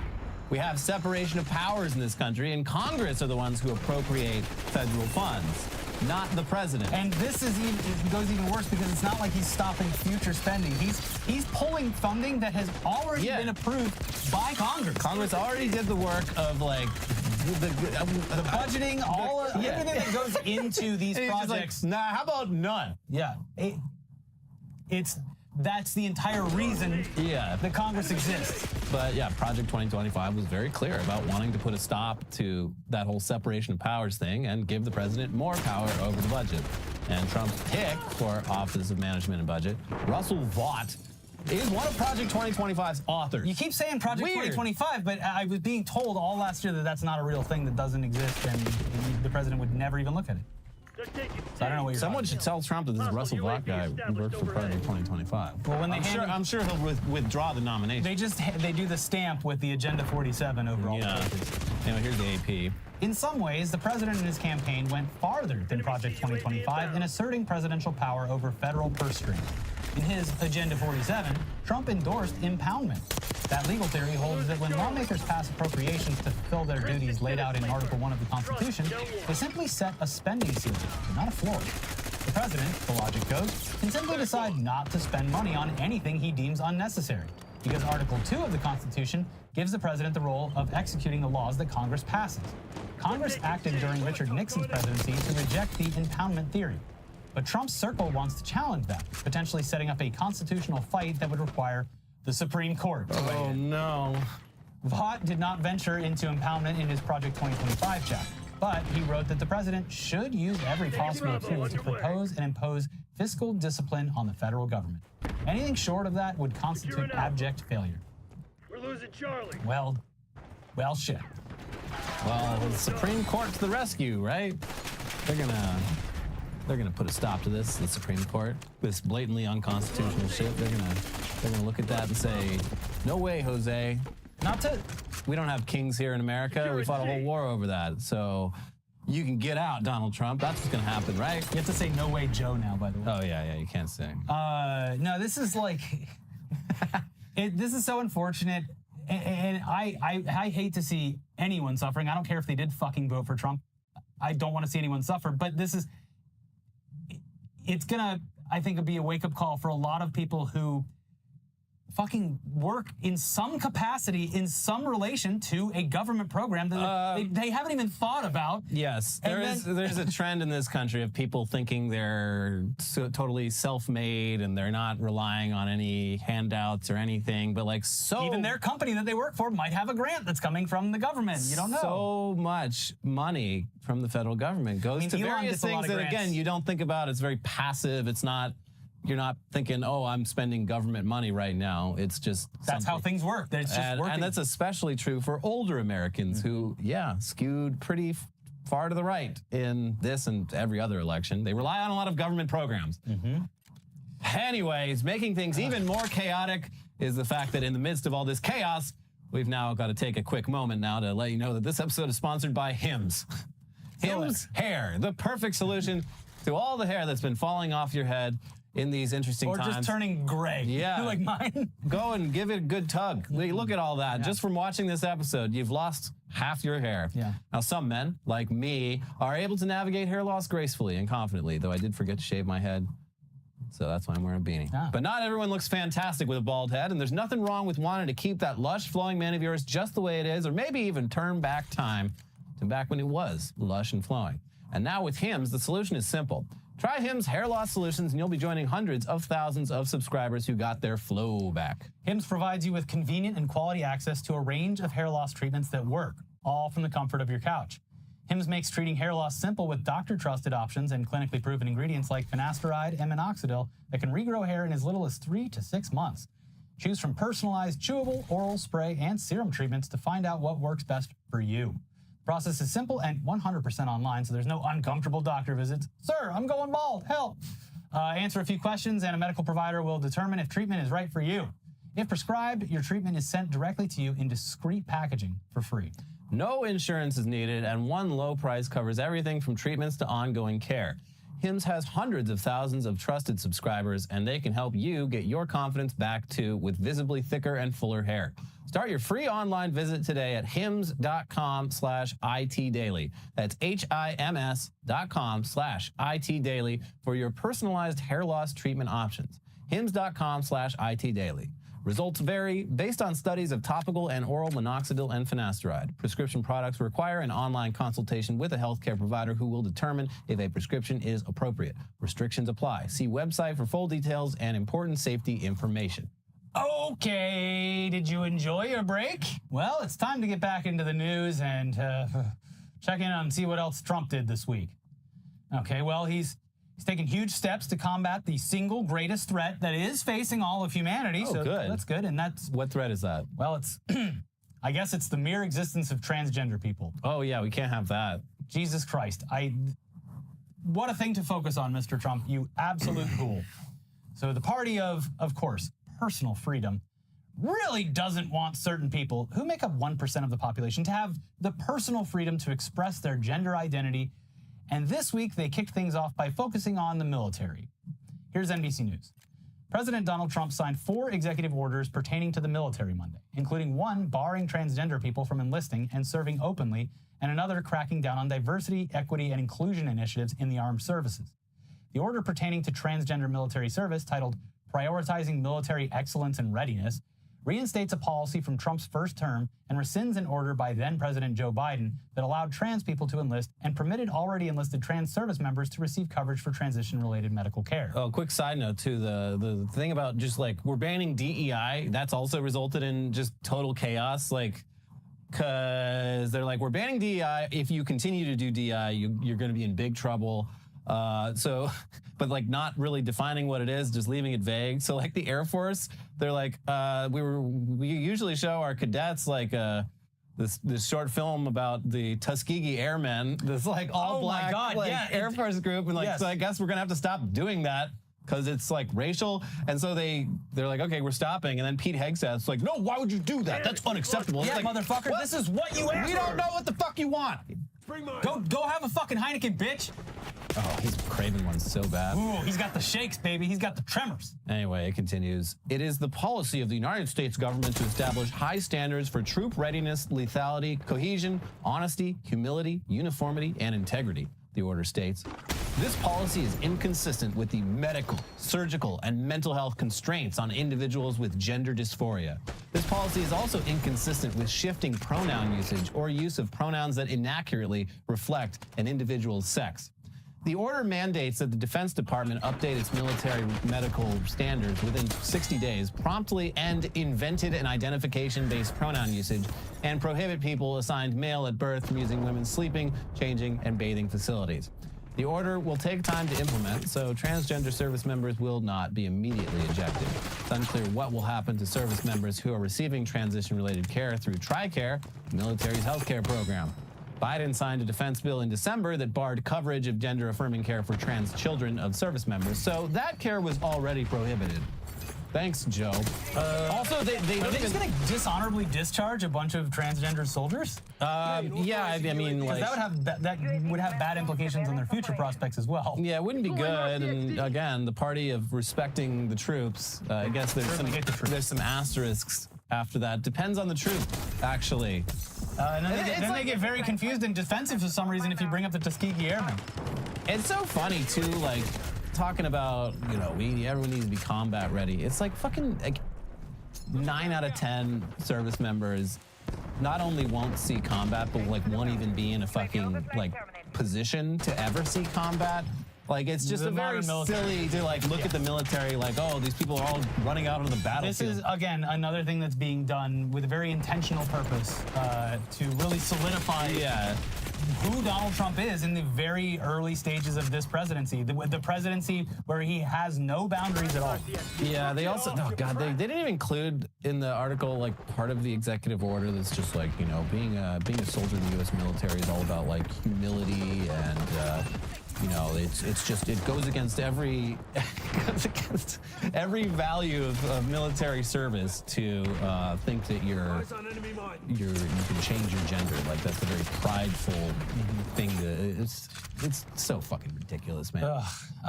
We have separation of powers in this country, and Congress are the ones who appropriate federal funds, not the president. And this is goes even worse because it's not like he's stopping future spending. He's pulling funding that has already been approved by Congress. Congress already did the work of like the budgeting, everything that goes into these projects. Like, nah, how about none? Yeah, that's the entire reason that Congress exists. But yeah, Project 2025 was very clear about wanting to put a stop to that whole separation of powers thing and give the president more power over the budget. And Trump's pick for Office of Management and Budget, Russell Vought, is one of Project 2025's authors. You keep saying Project 2025, but I was being told all last year that that's not a real thing, that doesn't exist, and the president would never even look at it. So I don't know what you're Someone should tell Trump that this is Russell Vought guy who works for Project 2025. Well, when they I'm sure he'll withdraw the nomination. They do the stamp with the Agenda 47 over all the papers. Anyway, here's the AP. In some ways, the president and his campaign went farther than Project 2025 in asserting presidential power over federal purse strings. In his Agenda 47, Trump endorsed impoundment. That legal theory holds that when lawmakers pass appropriations to fulfill their duties laid out in Article 1 of the Constitution, they simply set a spending ceiling, not a floor. The president, the logic goes, can simply decide not to spend money on anything he deems unnecessary, because Article 2 of the Constitution gives the president the role of executing the laws that Congress passes. Congress acted during Richard Nixon's presidency to reject the impoundment theory. But Trump's circle wants to challenge that, potentially setting up a constitutional fight that would require the Supreme Court. Oh, no. Vought did not venture into impoundment in his Project 2025 chapter, but he wrote that the president should use every possible tool to propose and impose fiscal discipline on the federal government. Anything short of that would constitute abject failure. We're losing Charlie. Well, shit. Well, the Supreme Court to the rescue, right? They're gonna put a stop to this, the Supreme Court. This blatantly unconstitutional shit. They're gonna look at that and say, no way, Jose. We don't have kings here in America. We fought a whole war over that. So you can get out, Donald Trump. That's what's gonna happen, right? You have to say no way, Joe, now, by the way. Oh, yeah, you can't say. No, this is like, this is so unfortunate. And I hate to see anyone suffering. I don't care if they did fucking vote for Trump. I don't want to see anyone suffer, but it's gonna, I think, be a wake-up call for a lot of people who fucking work in some capacity, in some relation to a government program that they haven't even thought about. Yes, there's a trend in this country of people thinking they're totally self-made and they're not relying on any handouts or anything, but like even their company that they work for might have a grant that's coming from the government. You don't know. So much money from the federal government goes to various things that, again, you don't think about. It's very passive. It's not. You're not thinking, oh, I'm spending government money right now. It's just that's how things work. It's just working. And that's especially true for older Americans who, skewed pretty far to the right in this and every other election. They rely on a lot of government programs. Anyways, making things even more chaotic is the fact that in the midst of all this chaos, we've now got to take a quick moment now to let you know that this episode is sponsored by Hims. Hims Hair, the perfect solution to all the hair that's been falling off your head in these interesting times. Or just turning gray. Yeah. Like mine. Go and give it a good tug. Look at all that. Just from watching this episode, you've lost half your hair. Yeah. Now, some men, like me, are able to navigate hair loss gracefully and confidently, though I did forget to shave my head. So that's why I'm wearing a beanie. But not everyone looks fantastic with a bald head, and there's nothing wrong with wanting to keep that lush, flowing mane of yours just the way it is, or maybe even turn back time to back when it was lush and flowing. And now with Hims, the solution is simple. Try Hims Hair Loss Solutions and you'll be joining hundreds of thousands of subscribers who got their flow back. Hims provides you with convenient and quality access to a range of hair loss treatments that work, all from the comfort of your couch. Hims makes treating hair loss simple with doctor-trusted options and clinically proven ingredients like finasteride and minoxidil that can regrow hair in as little as 3 to 6 months. Choose from personalized chewable, oral, spray, and serum treatments to find out what works best for you. The process is simple and 100% online, so there's no uncomfortable doctor visits. Sir, I'm going bald, help. Answer a few questions and a medical provider will determine if treatment is right for you. If prescribed, your treatment is sent directly to you in discreet packaging for free. No insurance is needed, and one low price covers everything from treatments to ongoing care. HIMS has hundreds of thousands of trusted subscribers, and they can help you get your confidence back too with visibly thicker and fuller hair. Start your free online visit today at hims.com/itdaily. That's HIMS.com/itdaily for your personalized hair loss treatment options. hims.com/itdaily. Results vary based on studies of topical and oral minoxidil and finasteride. Prescription products require an online consultation with a healthcare provider who will determine if a prescription is appropriate. Restrictions apply. See website for full details and important safety information. Okay, did you enjoy your break? Well, it's time to get back into the news and check in on see what else Trump did this week. Okay, well, he's taken huge steps to combat the single greatest threat that is facing all of humanity. Oh, so good. That's good. And that's What threat is that? well, it's I guess it's the mere existence of transgender people. Oh, yeah, we can't have that. Jesus Christ. What a thing to focus on, Mr. Trump, you absolute fool. So the party of course, personal freedom really doesn't want certain people who make up 1% of the population to have the personal freedom to express their gender identity. And this week, they kicked things off by focusing on the military. Here's NBC News. President Donald Trump signed 4 executive orders pertaining to the military Monday, including one barring transgender people from enlisting and serving openly, and another cracking down on diversity, equity, and inclusion initiatives in the armed services. The order pertaining to transgender military service, titled Prioritizing Military Excellence and Readiness, reinstates a policy from Trump's first term and rescinds an order by then-President Joe Biden that allowed trans people to enlist and permitted already enlisted trans service members to receive coverage for transition-related medical care. Oh, quick side note, too. The thing about just, like, we're banning DEI, that's also resulted in just total chaos, like, because they're like, we're banning DEI. If you continue to do DEI, you're going to be in big trouble. But like not really defining what it is, just leaving it vague. So like the Air Force, they're like, we usually show our cadets like this short film about the Tuskegee Airmen, this like all black Air Force group, and like yes. So I guess we're gonna have to stop doing that because it's like racial. And so they're like, okay, we're stopping. And then Pete Hegseth's like, no, why would you do that? That's unacceptable. Yeah, like, motherfucker, what? this is what you asked We don't know what the fuck you want. Go have a fucking Heineken, bitch. Oh, he's craving one so bad. Ooh, he's got the shakes, baby. He's got the tremors. Anyway, it continues. It is the policy of the United States government to establish high standards for troop readiness, lethality, cohesion, honesty, humility, uniformity, and integrity, the order states. This policy is inconsistent with the medical, surgical, and mental health constraints on individuals with gender dysphoria. This policy is also inconsistent with shifting pronoun usage or use of pronouns that inaccurately reflect an individual's sex. The order mandates that the Defense Department update its military medical standards within 60 days, promptly end invented and identification-based pronoun usage, and prohibit people assigned male at birth from using women's sleeping, changing, and bathing facilities. The order will take time to implement, so transgender service members will not be immediately ejected. It's unclear what will happen to service members who are receiving transition-related care through TRICARE, the military's healthcare program. Biden signed a defense bill in December that barred coverage of gender-affirming care for trans children of service members, so that care was already prohibited. Thanks, Joe. Also, they don't Are they even... just going to dishonorably discharge a bunch of transgender soldiers? Yeah, I mean, like... That would have bad implications on their future prospects as well. Yeah, it wouldn't be good. And again, the party of respecting the troops, I guess there's some asterisks after that. Depends on the troop, actually. And then they get very confused and defensive for some reason if you bring up the Tuskegee Airmen. It's so funny, too, like, talking about, you know, everyone needs to be combat ready. It's like fucking, like, 9 out of 10 service members not only won't see combat, but, like, won't even be in a fucking, like, position to ever see combat. Like, it's just a very silly to, like, look at the military like, oh, these people are all running out on the battlefield. This is, again, another thing that's being done with a very intentional purpose to really solidify who Donald Trump is in the very early stages of this presidency. The presidency where he has no boundaries at all. Yeah, they also, oh God, they didn't even include in the article, like, part of the executive order that's just like, you know, being a soldier in the U.S. military is all about, like, humility and You know, it's just, it goes against every every value of military service to think that you can change your gender. Like, that's a very prideful thing. It's so fucking ridiculous, man.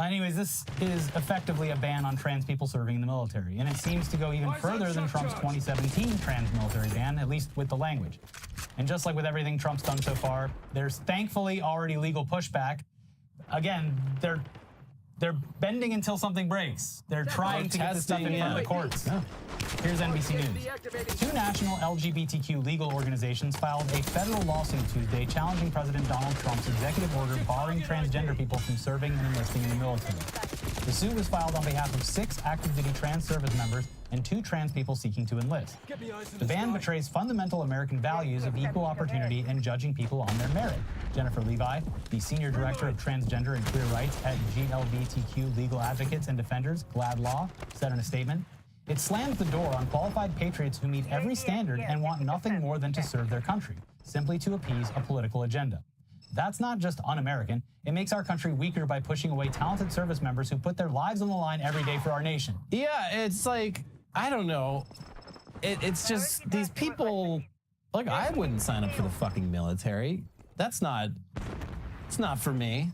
Anyways, this is effectively a ban on trans people serving in the military, and it seems to go even further than Trump's 2017 trans military ban, at least with the language. And just like with everything Trump's done so far, there's thankfully already legal pushback. Again, they're bending until something breaks. They're trying to get this stuff in front of the courts. Yeah. Here's NBC News. 2 national LGBTQ legal organizations filed a federal lawsuit Tuesday challenging President Donald Trump's executive order barring transgender people from serving and enlisting in the military. The suit was filed on behalf of 6 active-duty trans service members and 2 trans people seeking to enlist. The ban betrays fundamental American values of equal opportunity and judging people on their merit. Jennifer Levi, the Senior Director of Transgender and Queer Rights at GLBTQ Legal Advocates and Defenders, GLAD Law, said in a statement, "It slams the door on qualified patriots who meet every standard and want nothing more than to serve their country, simply to appease a political agenda. That's not just un-American, it makes our country weaker by pushing away talented service members who put their lives on the line every day for our nation." Yeah, it's like, I don't know. It's just these people, like, I wouldn't sign up for the fucking military. It's not for me.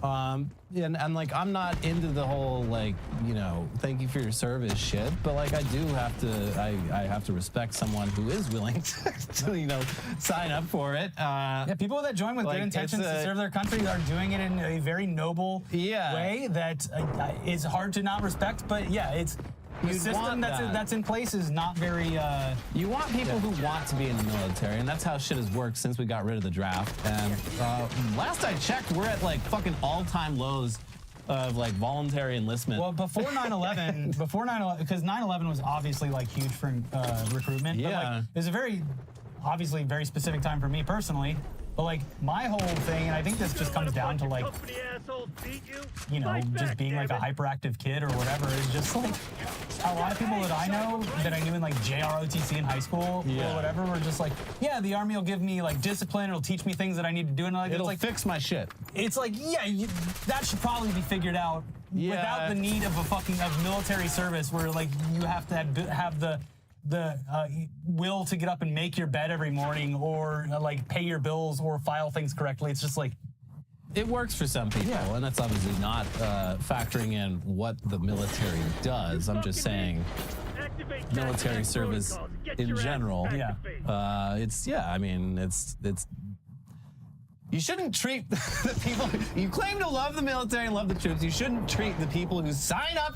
And like, I'm not into the whole, like, you know, thank you for your service shit, but like, I do have to, I have to respect someone who is willing to, you know, sign up for it. Yeah, people that join with good intentions to serve their country are doing it in a very noble way that is hard to not respect, but yeah, it's the system that's in place is not very... You want people who want to be in the military, and that's how shit has worked since we got rid of the draft. And last I checked, we're at like fucking all-time lows of like voluntary enlistment. Well, before 9/11, because 9/11 was obviously like huge for recruitment. Yeah. But, like, it was a very, obviously very specific time for me personally. But like my whole thing, and I think this just comes down to like, you know, just being like a hyperactive kid or whatever, is just like a lot of people that I know that I knew in like JROTC in high school or whatever were just like, yeah, the Army will give me like discipline, it'll teach me things that I need to do, and like, it'll like fix my shit. It's like, yeah, that should probably be figured out without the need of a fucking military service where like you have to have the will to get up and make your bed every morning or like pay your bills or file things correctly. It's just like, it works for some people, and that's obviously not factoring in what the military does. I'm just saying military service in general. I mean, it's you shouldn't treat the people, you claim to love the military and love the troops, you shouldn't treat the people who sign up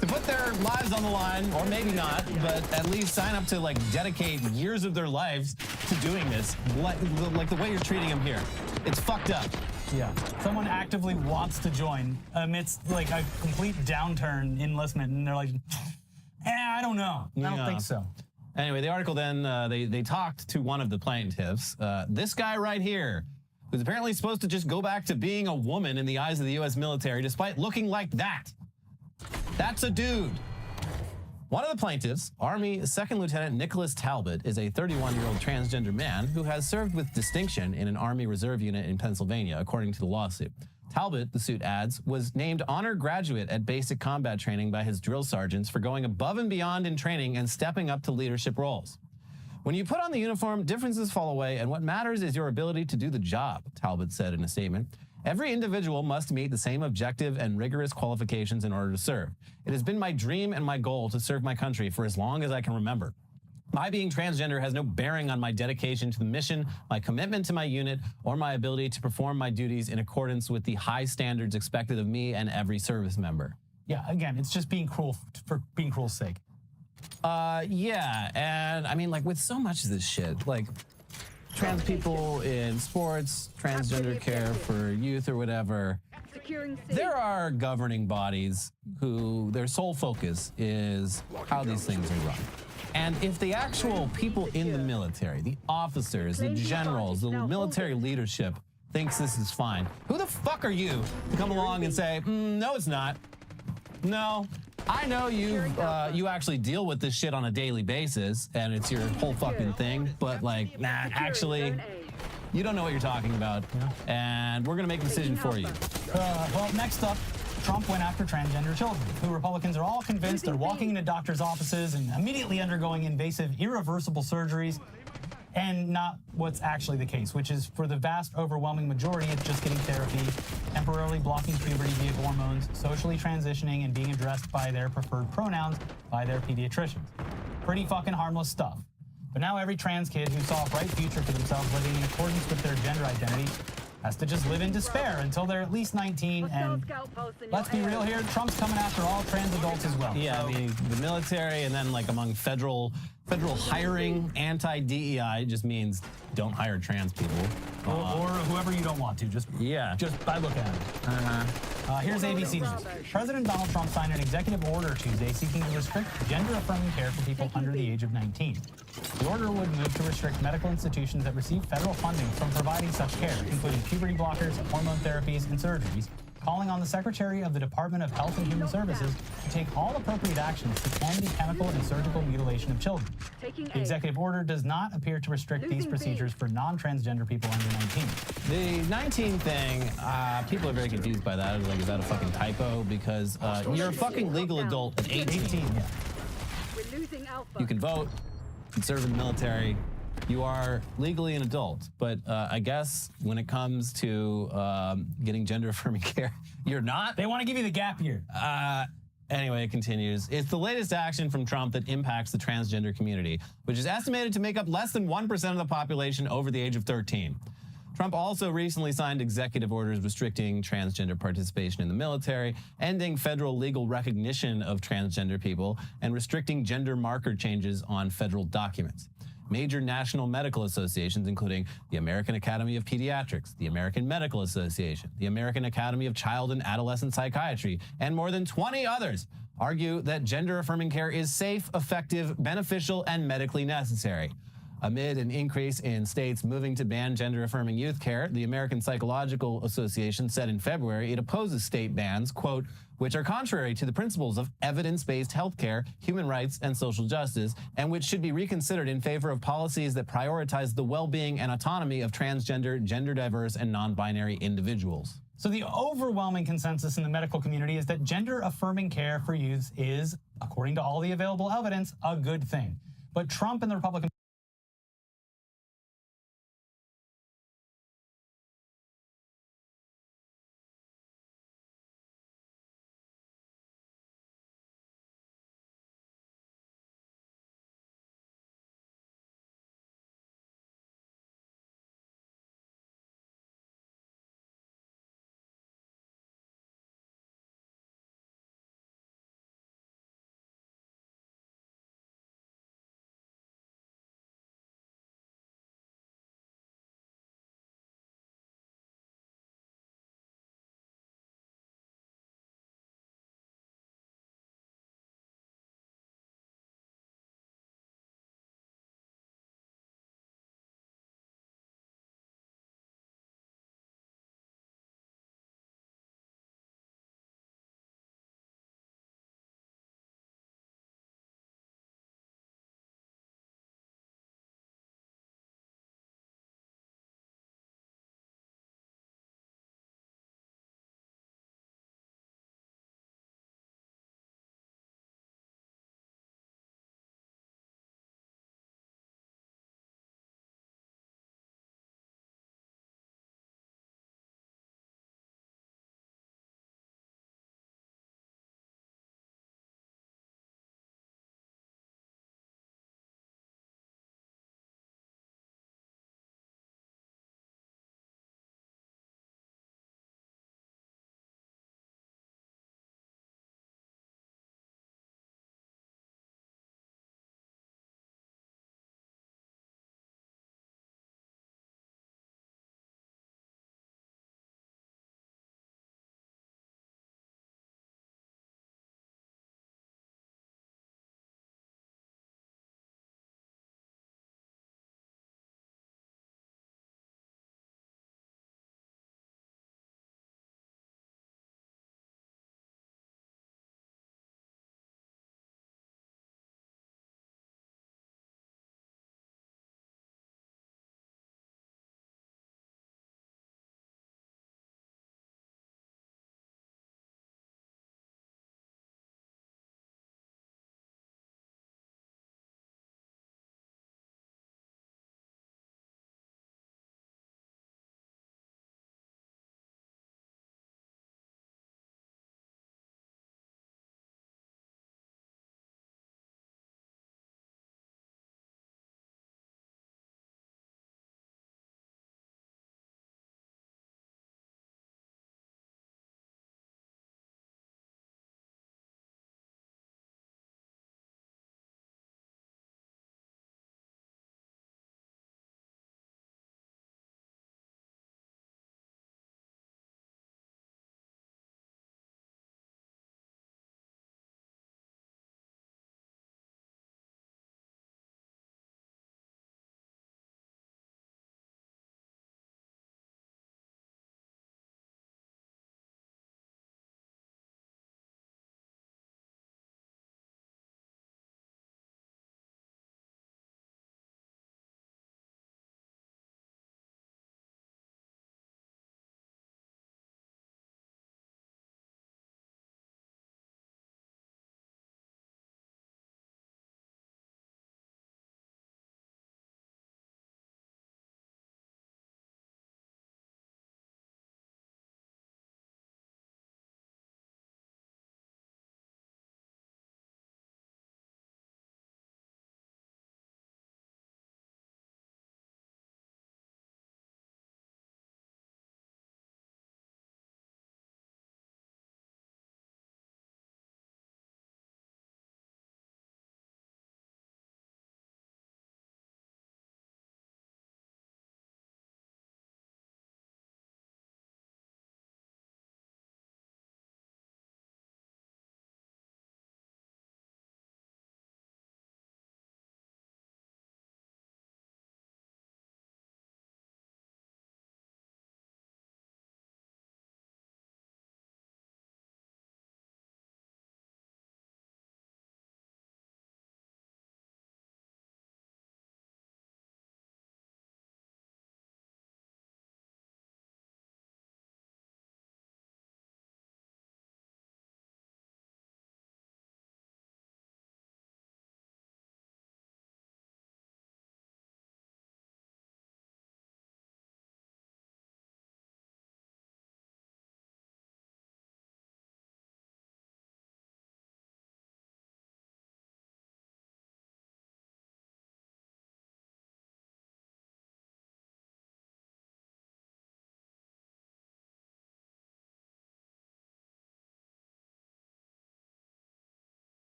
to put their lives on the line, or maybe not, but at least sign up to like dedicate years of their lives to doing this, like the way you're treating them here. It's fucked up. Yeah. Someone actively wants to join amidst like a complete downturn in enlistment, and they're like, I don't know. I don't think so. Anyway, the article then, they talked to one of the plaintiffs, this guy right here, who's apparently supposed to just go back to being a woman in the eyes of the U.S. military, despite looking like that. That's a dude. One of the plaintiffs, Army Second Lieutenant Nicholas Talbot, is a 31-year-old transgender man who has served with distinction in an Army Reserve unit in Pennsylvania, according to the lawsuit. Talbot, the suit adds, was named honor graduate at basic combat training by his drill sergeants for going above and beyond in training and stepping up to leadership roles. When you put on the uniform, differences fall away, and what matters is your ability to do the job, Talbot said in a statement. Every individual must meet the same objective and rigorous qualifications in order to serve. It has been my dream and my goal to serve my country for as long as I can remember. My being transgender has no bearing on my dedication to the mission, my commitment to my unit, or my ability to perform my duties in accordance with the high standards expected of me and every service member. Yeah, again, it's just being cruel for being cruel's sake. Yeah, and I mean, like, with so much of this shit, like, trans people in sports, transgender care for youth or whatever, there are governing bodies who their sole focus is how these things are run. And if the actual people in the military, the officers, the generals, the military leadership thinks this is fine, who the fuck are you to come along and say, no, it's not. No, I know you actually deal with this shit on a daily basis and it's your whole fucking thing, but like, nah, actually, You don't know what you're talking about, and we're going to make a decision for you. Well, next up, Trump went after transgender children, who Republicans are all convinced are walking into doctors' offices and immediately undergoing invasive, irreversible surgeries, and not what's actually the case, which is for the vast, overwhelming majority, it's just getting therapy, temporarily blocking puberty via hormones, socially transitioning, and being addressed by their preferred pronouns by their pediatricians. Pretty fucking harmless stuff. But now every trans kid who saw a bright future for themselves living in accordance with their gender identity has to just live in despair until they're at least 19. And let's be real here, Trump's coming after all trans adults as well. Yeah, I mean, the military, and then like among federal hiring, anti-DEI just means don't hire trans people. Or whoever you don't want to, just by looking at it. Here's ABC News. President Donald Trump signed an executive order Tuesday seeking to restrict gender-affirming care for people under the age of 19. The order would move to restrict medical institutions that receive federal funding from providing such care, including puberty blockers, hormone therapies, and surgeries, calling on the Secretary of the Department of Health and Human Services to take all appropriate actions to end the chemical and surgical mutilation of children. The executive order does not appear to restrict these procedures for non-transgender people under 19. The 19 thing, people are very confused by that. Like, is that a fucking typo? Because you're a fucking legal adult at 18. You can vote, you can serve in the military. You are legally an adult, but I guess when it comes to getting gender-affirming care, you're not. They want to give you the gap year. Anyway, it continues. It's the latest action from Trump that impacts the transgender community, which is estimated to make up less than 1% of the population over the age of 13. Trump also recently signed executive orders restricting transgender participation in the military, ending federal legal recognition of transgender people, and restricting gender marker changes on federal documents. Major national medical associations, including the American Academy of Pediatrics, the American Medical Association, the American Academy of Child and Adolescent Psychiatry, and more than 20 others, argue that gender-affirming care is safe, effective, beneficial, and medically necessary. Amid an increase in states moving to ban gender-affirming youth care, the American Psychological Association said in February it opposes state bans, quote, which are contrary to the principles of evidence-based healthcare, human rights, and social justice, and which should be reconsidered in favor of policies that prioritize the well-being and autonomy of transgender, gender-diverse, and non-binary individuals. So the overwhelming consensus in the medical community is that gender-affirming care for youth is, according to all the available evidence, a good thing. But Trump and the Republican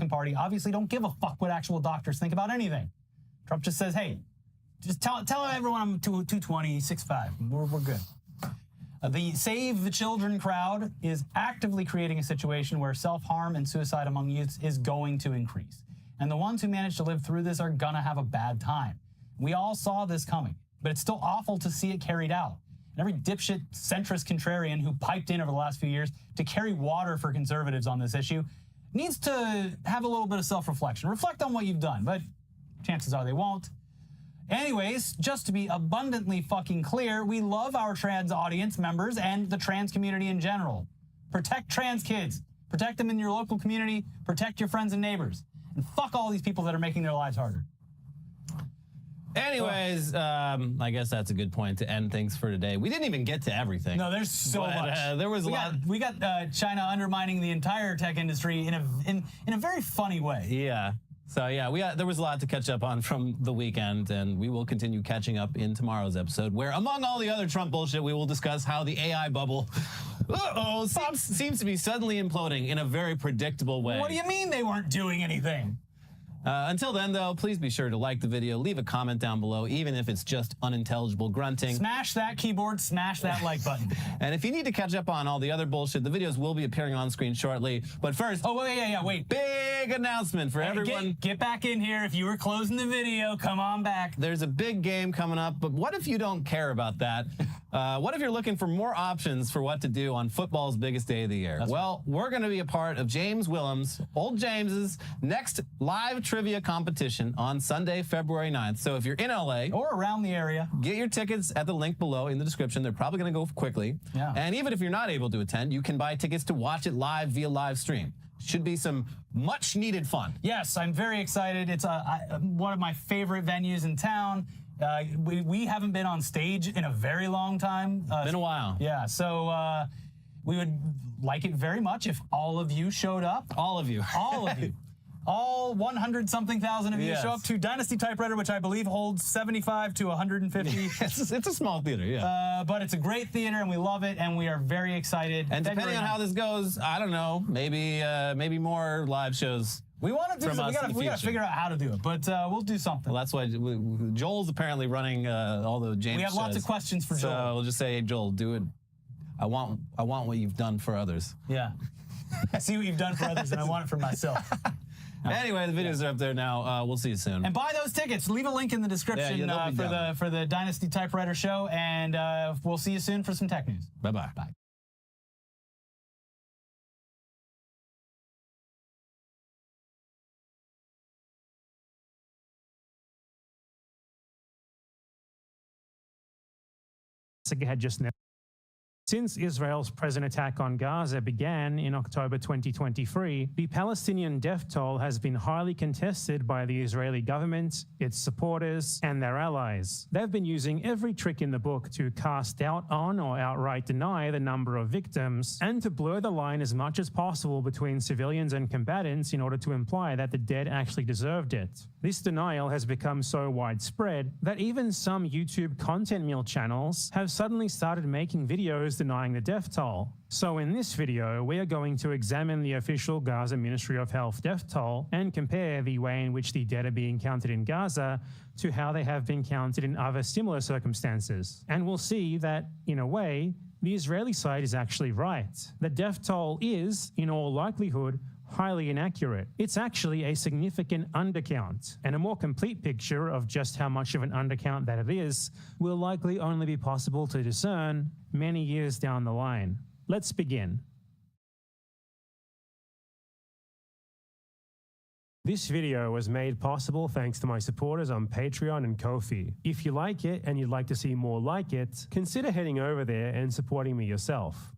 Republican Party obviously don't give a fuck what actual doctors think about anything. Trump just says, hey, just tell everyone I'm 220, 6'5". We're good. The Save the Children crowd is actively creating a situation where self-harm and suicide among youths is going to increase. And the ones who manage to live through this are gonna have a bad time. We all saw this coming, but it's still awful to see it carried out. And every dipshit centrist contrarian who piped in over the last few years to carry water for conservatives on this issue needs to have a little bit of self-reflection. Reflect on what you've done, but chances are they won't. Anyways, just to be abundantly fucking clear, we love our trans audience members and the trans community in general. Protect trans kids. Protect them in your local community. Protect your friends and neighbors. And fuck all these people that are making their lives harder. Anyways, I guess that's a good point to end things for today. We didn't even get to everything. No, there's so much. There was a lot. We got China undermining the entire tech industry in a very funny way. Yeah. So yeah, there was a lot to catch up on from the weekend, and we will continue catching up in tomorrow's episode, where among all the other Trump bullshit, we will discuss how the AI bubble seems to be suddenly imploding in a very predictable way. What do you mean they weren't doing anything? Until then, though, please be sure to like the video, leave a comment down below, even if it's just unintelligible grunting. Smash that keyboard, smash that like button. And if you need to catch up on all the other bullshit, the videos will be appearing on screen shortly. But first, wait. Big announcement for everyone. Get back in here. If you were closing the video, come on back. There's a big game coming up, but what if you don't care about that? What if you're looking for more options for what to do on football's biggest day of the year? Well, we're going to be a part of James Willems, Old James's next live trivia competition on Sunday, February 9th. So if you're in LA or around the area, get your tickets at the link below in the description. They're probably going to go quickly. Yeah. And even if you're not able to attend, you can buy tickets to watch it live via live stream. Should be some much needed fun. Yes, I'm very excited. It's one of my favorite venues in town. We haven't been on stage in a very long time. Been a while. Yeah, so we would like it very much if all of you showed up. All of you. All of you. All 100-something thousand of you Yes. show up to Dynasty Typewriter, which I believe holds 75 to 150. It's a small theater, yeah. But it's a great theater, and we love it, and we are very excited. And depending on how this goes, I don't know, maybe more live shows. We want to do from something. us in We the got to future. figure out how to do it, but we'll do something. Well, that's why Joel's apparently running all the James. We have lots shows. of questions for Joel. So we'll just say, hey, Joel, do it. I want what you've done for others. Yeah. I see what you've done for others, and I want it for myself. Anyway, the videos are up there now. We'll see you soon. And buy those tickets. Leave a link in the description they'll be down. for the Dynasty Typewriter show, and we'll see you soon for some tech news. Bye-bye. Bye. Had just now. Since Israel's present attack on Gaza began in October 2023, the Palestinian death toll has been highly contested by the Israeli government, its supporters, and their allies. They've been using every trick in the book to cast doubt on or outright deny the number of victims, and to blur the line as much as possible between civilians and combatants in order to imply that the dead actually deserved it. This denial has become so widespread that even some YouTube content meal channels have suddenly started making videos denying the death toll. So in this video, we are going to examine the official Gaza Ministry of Health death toll and compare the way in which the dead are being counted in Gaza to how they have been counted in other similar circumstances. And we'll see that, in a way, the Israeli side is actually right. The death toll is, in all likelihood, highly inaccurate. It's actually a significant undercount, and a more complete picture of just how much of an undercount that it is will likely only be possible to discern many years down the line. Let's begin. This video was made possible thanks to my supporters on Patreon and Ko-fi. If you like it and you'd like to see more like it, consider heading over there and supporting me yourself.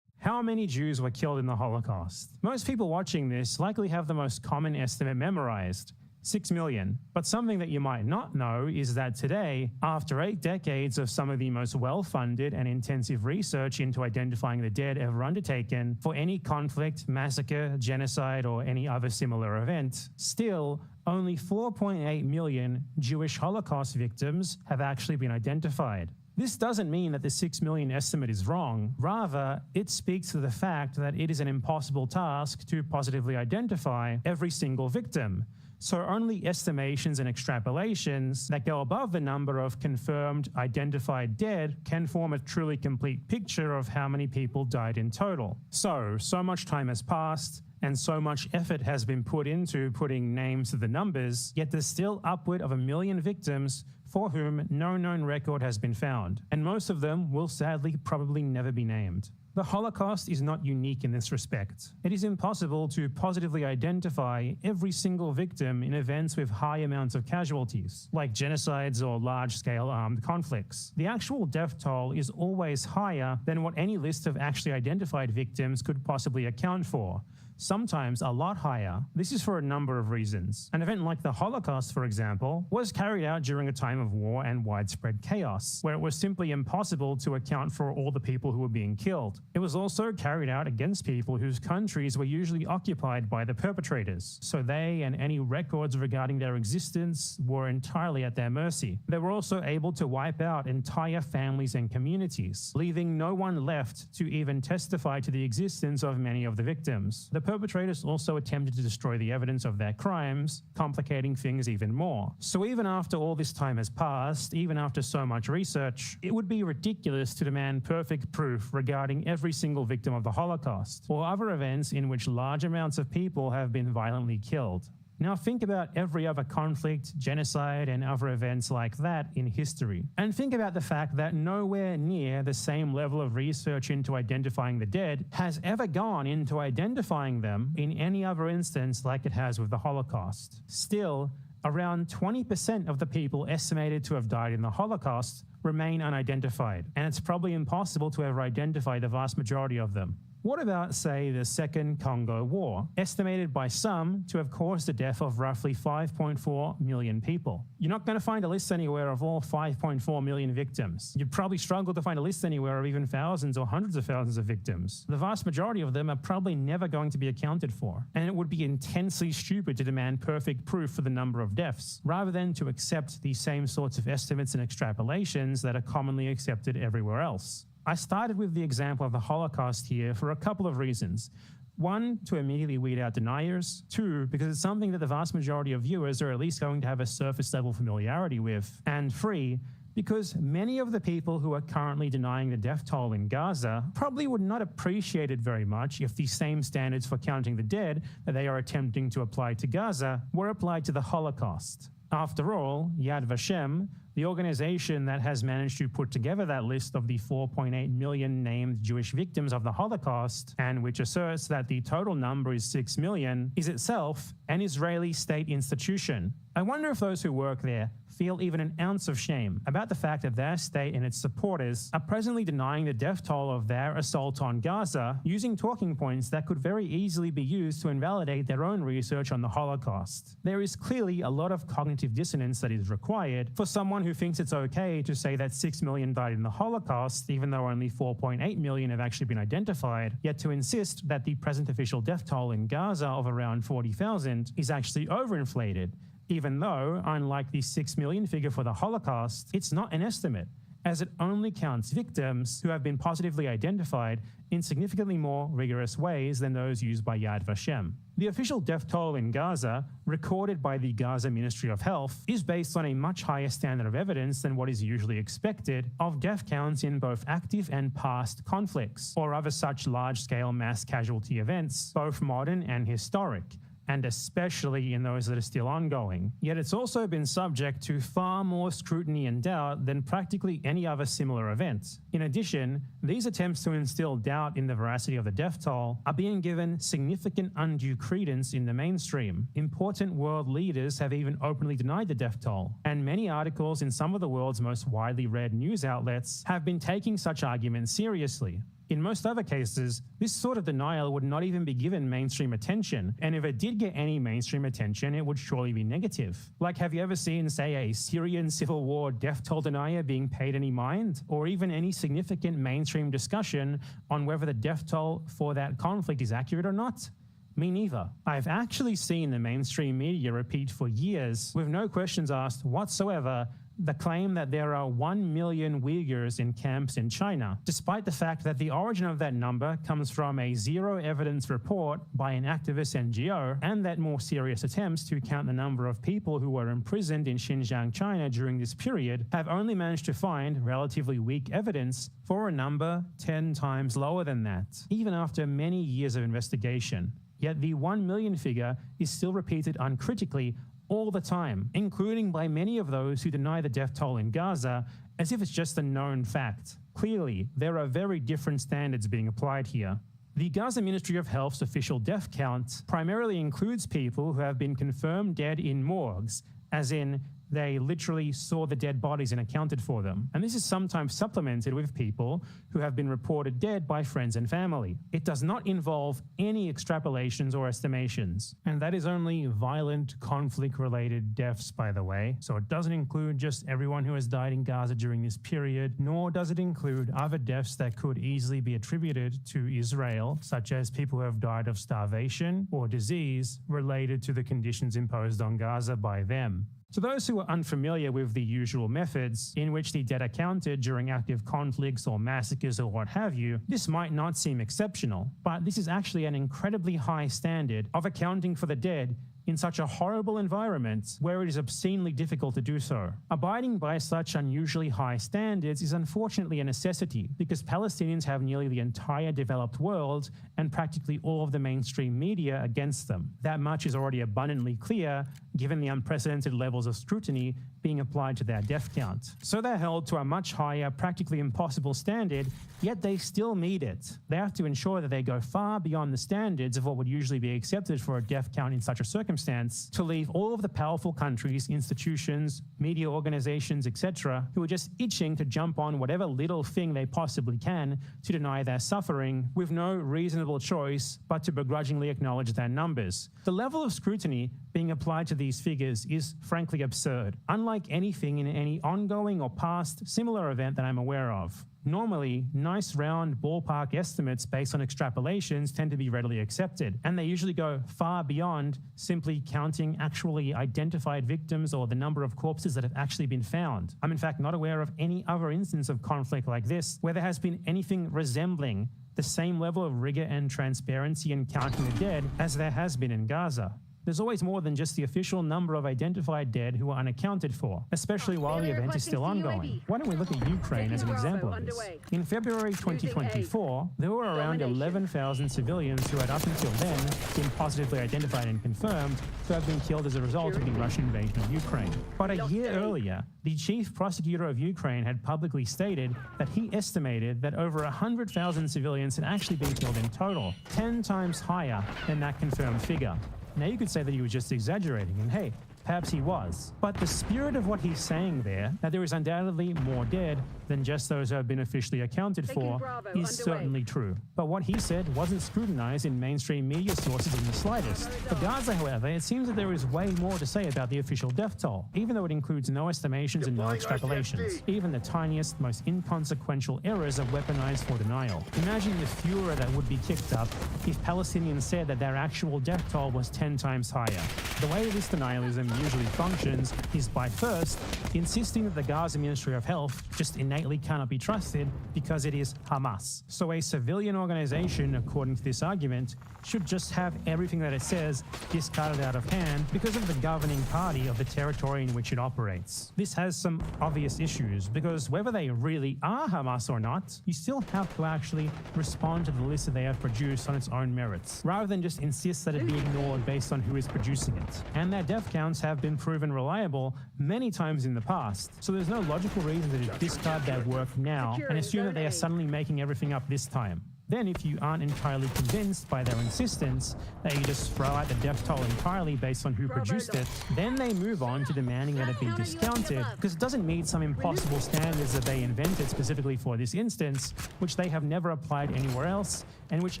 How many Jews were killed in the Holocaust? Most people watching this likely have the most common estimate memorized, 6 million. But something that you might not know is that today, after 8 decades of some of the most well-funded and intensive research into identifying the dead ever undertaken for any conflict, massacre, genocide, or any other similar event, still, only 4.8 million Jewish Holocaust victims have actually been identified. This doesn't mean that the 6 million estimate is wrong. Rather, it speaks to the fact that it is an impossible task to positively identify every single victim. So only estimations and extrapolations that go above the number of confirmed identified dead can form a truly complete picture of how many people died in total. So much time has passed, and so much effort has been put into putting names to the numbers, yet there's still upward of 1 million victims for whom no known record has been found, and most of them will sadly probably never be named. The Holocaust is not unique in this respect. It is impossible to positively identify every single victim in events with high amounts of casualties, like genocides or large-scale armed conflicts. The actual death toll is always higher than what any list of actually identified victims could possibly account for, sometimes a lot higher. This is for a number of reasons. An event like the Holocaust, for example, was carried out during a time of war and widespread chaos, where it was simply impossible to account for all the people who were being killed. It was also carried out against people whose countries were usually occupied by the perpetrators, so they and any records regarding their existence were entirely at their mercy. They were also able to wipe out entire families and communities, leaving no one left to even testify to the existence of many of the victims. The perpetrators also attempted to destroy the evidence of their crimes, complicating things even more. So even after all this time has passed, even after so much research, it would be ridiculous to demand perfect proof regarding every single victim of the Holocaust, or other events in which large amounts of people have been violently killed. Now think about every other conflict, genocide, and other events like that in history. And think about the fact that nowhere near the same level of research into identifying the dead has ever gone into identifying them in any other instance like it has with the Holocaust. Still, around 20% of the people estimated to have died in the Holocaust remain unidentified, and it's probably impossible to ever identify the vast majority of them. What about, say, the Second Congo War, estimated by some to have caused the death of roughly 5.4 million people? You're not going to find a list anywhere of all 5.4 million victims. You'd probably struggle to find a list anywhere of even thousands or hundreds of thousands of victims. The vast majority of them are probably never going to be accounted for, and it would be intensely stupid to demand perfect proof for the number of deaths, rather than to accept the same sorts of estimates and extrapolations that are commonly accepted everywhere else. I started with the example of the Holocaust here for a couple of reasons. One, to immediately weed out deniers. Two, because it's something that the vast majority of viewers are at least going to have a surface level familiarity with. And three, because many of the people who are currently denying the death toll in Gaza probably would not appreciate it very much if the same standards for counting the dead that they are attempting to apply to Gaza were applied to the Holocaust. After all, Yad Vashem, the organization that has managed to put together that list of the 4.8 million named Jewish victims of the Holocaust, and which asserts that the total number is 6 million, is itself an Israeli state institution. I wonder if those who work there feel even an ounce of shame about the fact that their state and its supporters are presently denying the death toll of their assault on Gaza using talking points that could very easily be used to invalidate their own research on the Holocaust. There is clearly a lot of cognitive dissonance that is required for someone who thinks it's okay to say that 6 million died in the Holocaust, even though only 4.8 million have actually been identified, yet to insist that the present official death toll in Gaza of around 40,000 is actually overinflated, even though, unlike the 6 million figure for the Holocaust, it's not an estimate, as it only counts victims who have been positively identified in significantly more rigorous ways than those used by Yad Vashem. The official death toll in Gaza, recorded by the Gaza Ministry of Health, is based on a much higher standard of evidence than what is usually expected of death counts in both active and past conflicts, or other such large-scale mass casualty events, both modern and historic, and especially in those that are still ongoing. Yet it's also been subject to far more scrutiny and doubt than practically any other similar event. In addition, these attempts to instill doubt in the veracity of the death toll are being given significant undue credence in the mainstream. Important world leaders have even openly denied the death toll, and many articles in some of the world's most widely read news outlets have been taking such arguments seriously. In most other cases, this sort of denial would not even be given mainstream attention, and if it did get any mainstream attention, it would surely be negative. Like, have you ever seen, say, a Syrian civil war death toll denier being paid any mind? Or even any significant mainstream discussion on whether the death toll for that conflict is accurate or not? Me neither. I've actually seen the mainstream media repeat for years, with no questions asked whatsoever, the claim that there are 1 million Uyghurs in camps in China, despite the fact that the origin of that number comes from a zero evidence report by an activist NGO, and that more serious attempts to count the number of people who were imprisoned in Xinjiang, China during this period have only managed to find relatively weak evidence for a number 10 times lower than that, even after many years of investigation. Yet the 1 million figure is still repeated uncritically all the time, including by many of those who deny the death toll in Gaza as if it's just a known fact. Clearly, there are very different standards being applied here. The Gaza Ministry of Health's official death count primarily includes people who have been confirmed dead in morgues, as in they literally saw the dead bodies and accounted for them. And this is sometimes supplemented with people who have been reported dead by friends and family. It does not involve any extrapolations or estimations. And that is only violent, conflict-related deaths, by the way. So it doesn't include just everyone who has died in Gaza during this period, nor does it include other deaths that could easily be attributed to Israel, such as people who have died of starvation or disease related to the conditions imposed on Gaza by them. To those who are unfamiliar with the usual methods in which the dead are counted during active conflicts or massacres or what have you, this might not seem exceptional, but this is actually an incredibly high standard of accounting for the dead in such a horrible environment where it is obscenely difficult to do so. Abiding by such unusually high standards is unfortunately a necessity because Palestinians have nearly the entire developed world and practically all of the mainstream media against them. That much is already abundantly clear given the unprecedented levels of scrutiny being applied to their death count. So they're held to a much higher, practically impossible standard, yet they still meet it. They have to ensure that they go far beyond the standards of what would usually be accepted for a death count in such a circumstance to leave all of the powerful countries, institutions, media organizations, etc., who are just itching to jump on whatever little thing they possibly can to deny their suffering with no reasonable choice but to begrudgingly acknowledge their numbers. The level of scrutiny being applied to these figures is frankly absurd, unlike anything in any ongoing or past similar event that I'm aware of. Normally, nice round ballpark estimates based on extrapolations tend to be readily accepted, and they usually go far beyond simply counting actually identified victims or the number of corpses that have actually been found. I'm in fact not aware of any other instance of conflict like this where there has been anything resembling the same level of rigor and transparency in counting the dead as there has been in Gaza. There's always more than just the official number of identified dead who are unaccounted for, especially while the event is still ongoing. Why don't we look at Ukraine as an example of this? In February 2024, there were around 11,000 civilians who had up until then been positively identified and confirmed to have been killed as a result of the Russian invasion of Ukraine. But a year earlier, the chief prosecutor of Ukraine had publicly stated that he estimated that over 100,000 civilians had actually been killed in total, 10 times higher than that confirmed figure. Now, you could say that he was just exaggerating, and hey, perhaps he was. But the spirit of what he's saying there, that there is undoubtedly more dead than just those who have been officially accounted for, is certainly true. But what he said wasn't scrutinized in mainstream media sources in the slightest. For Gaza, however, it seems that there is way more to say about the official death toll, even though it includes no estimations and no extrapolations, even the tiniest, most inconsequential errors are weaponized for denial. Imagine the furor that would be kicked up if Palestinians said that their actual death toll was 10 times higher. The way this denialism usually functions is by first insisting that the Gaza Ministry of Health just innately cannot be trusted because it is Hamas. So a civilian organization, according to this argument, should just have everything that it says discarded out of hand because of the governing party of the territory in which it operates. This has some obvious issues because whether they really are Hamas or not, you still have to actually respond to the list that they have produced on its own merits, rather than just insist that it be ignored based on who is producing it. And their death counts have been proven reliable many times in the past, so there's no logical reason to discard their work now and assume that they are suddenly making everything up this time. Then if you aren't entirely convinced by their insistence that you just throw out the death toll entirely based on who produced it, then they move on to demanding that it be discounted because it doesn't meet some impossible standards that they invented specifically for this instance, which they have never applied anywhere else and which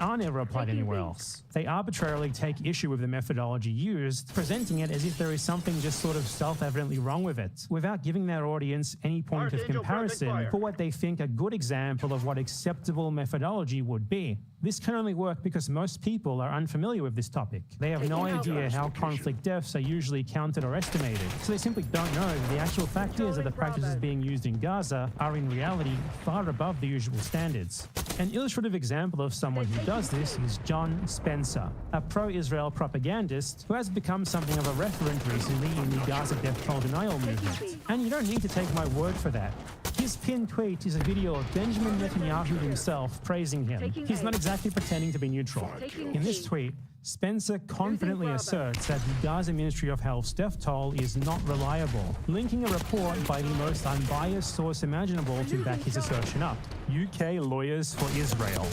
are never applied anywhere else. They arbitrarily take issue with the methodology used, presenting it as if there is something just sort of self-evidently wrong with it, without giving their audience any point of comparison for what they think a good example of what acceptable methodology would would be. This can only work because most people are unfamiliar with this topic. They have no idea how conflict deaths are usually counted or estimated, so they simply don't know that the actual fact is that the practices being used in Gaza are in reality far above the usual standards. An illustrative example of someone who does this is John Spencer, a pro-Israel propagandist who has become something of a referent recently in the Gaza death toll denial movement. And you don't need to take my word for that. His pinned tweet is a video of Benjamin Netanyahu himself praising him. He's not exactly pretending to be neutral. In this tweet, Spencer confidently asserts that the Gaza Ministry of Health's death toll is not reliable, linking a report by the most unbiased source imaginable to back his assertion up: UK Lawyers for Israel.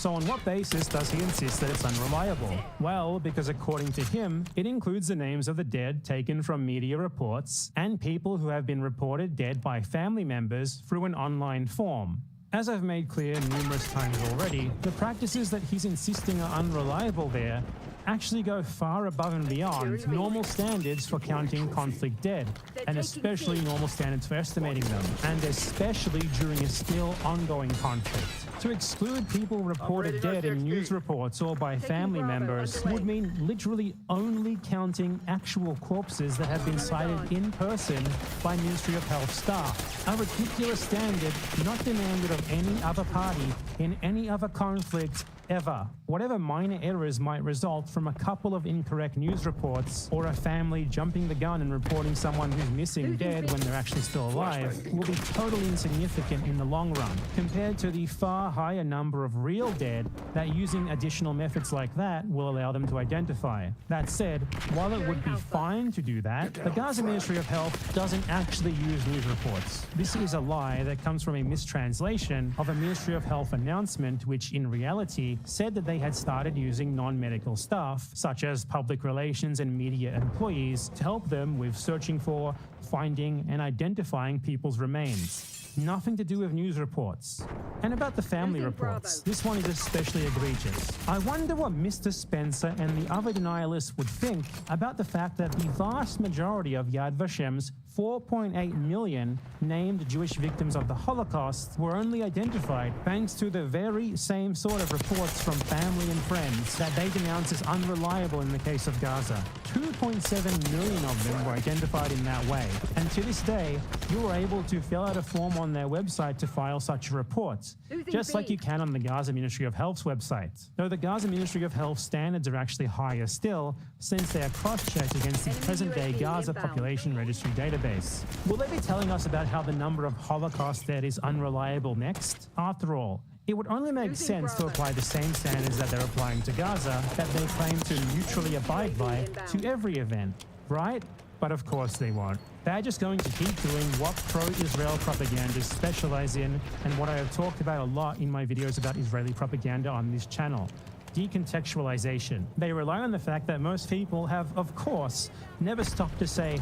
So on what basis does he insist that it's unreliable? Well, because according to him, it includes the names of the dead taken from media reports and people who have been reported dead by family members through an online form. As I've made clear numerous times already, the practices that he's insisting are unreliable there actually go far above and beyond normal standards for counting conflict dead, and especially normal standards for estimating them, and especially during a still ongoing conflict. To exclude people reported dead in news reports or by family members would mean literally only counting actual corpses that have been cited in person by Ministry of Health staff, a ridiculous standard not demanded of any other party in any other conflict ever. Whatever minor errors might result from a couple of incorrect news reports or a family jumping the gun and reporting someone who's missing dead when they're actually still alive will be totally insignificant in the long run compared to the far higher number of real dead that using additional methods like that will allow them to identify. That said, while it would be fine to do that, the Gaza Ministry of Health doesn't actually use news reports. This is a lie that comes from a mistranslation of a Ministry of Health announcement which in reality said that they had started using non-medical staff, such as public relations and media employees, to help them with searching for, finding, and identifying people's remains. Nothing to do with news reports. And about the family reports, this one is especially egregious. I wonder what Mr. Spencer and the other denialists would think about the fact that the vast majority of Yad Vashem's 4.8 million named Jewish victims of the Holocaust were only identified thanks to the very same sort of reports from family and friends that they denounce as unreliable in the case of Gaza. 2.7 million of them were identified in that way, and to this day, you were able to fill out a form on their website to file such a report, just like you can on the Gaza Ministry of Health's website. Though the Gaza Ministry of Health standards are actually higher still, since they are cross-checked against the present-day Gaza Population Registry database. Will they be telling us about how the number of Holocaust dead is unreliable next? After all, it would only make sense to apply the same standards that they're applying to Gaza that they claim to neutrally abide by to every event, right? But of course they won't. They're just going to keep doing what pro-Israel propagandists specialize in and what I have talked about a lot in my videos about Israeli propaganda on this channel: decontextualization. They rely on the fact that most people have, of course, never stopped to say,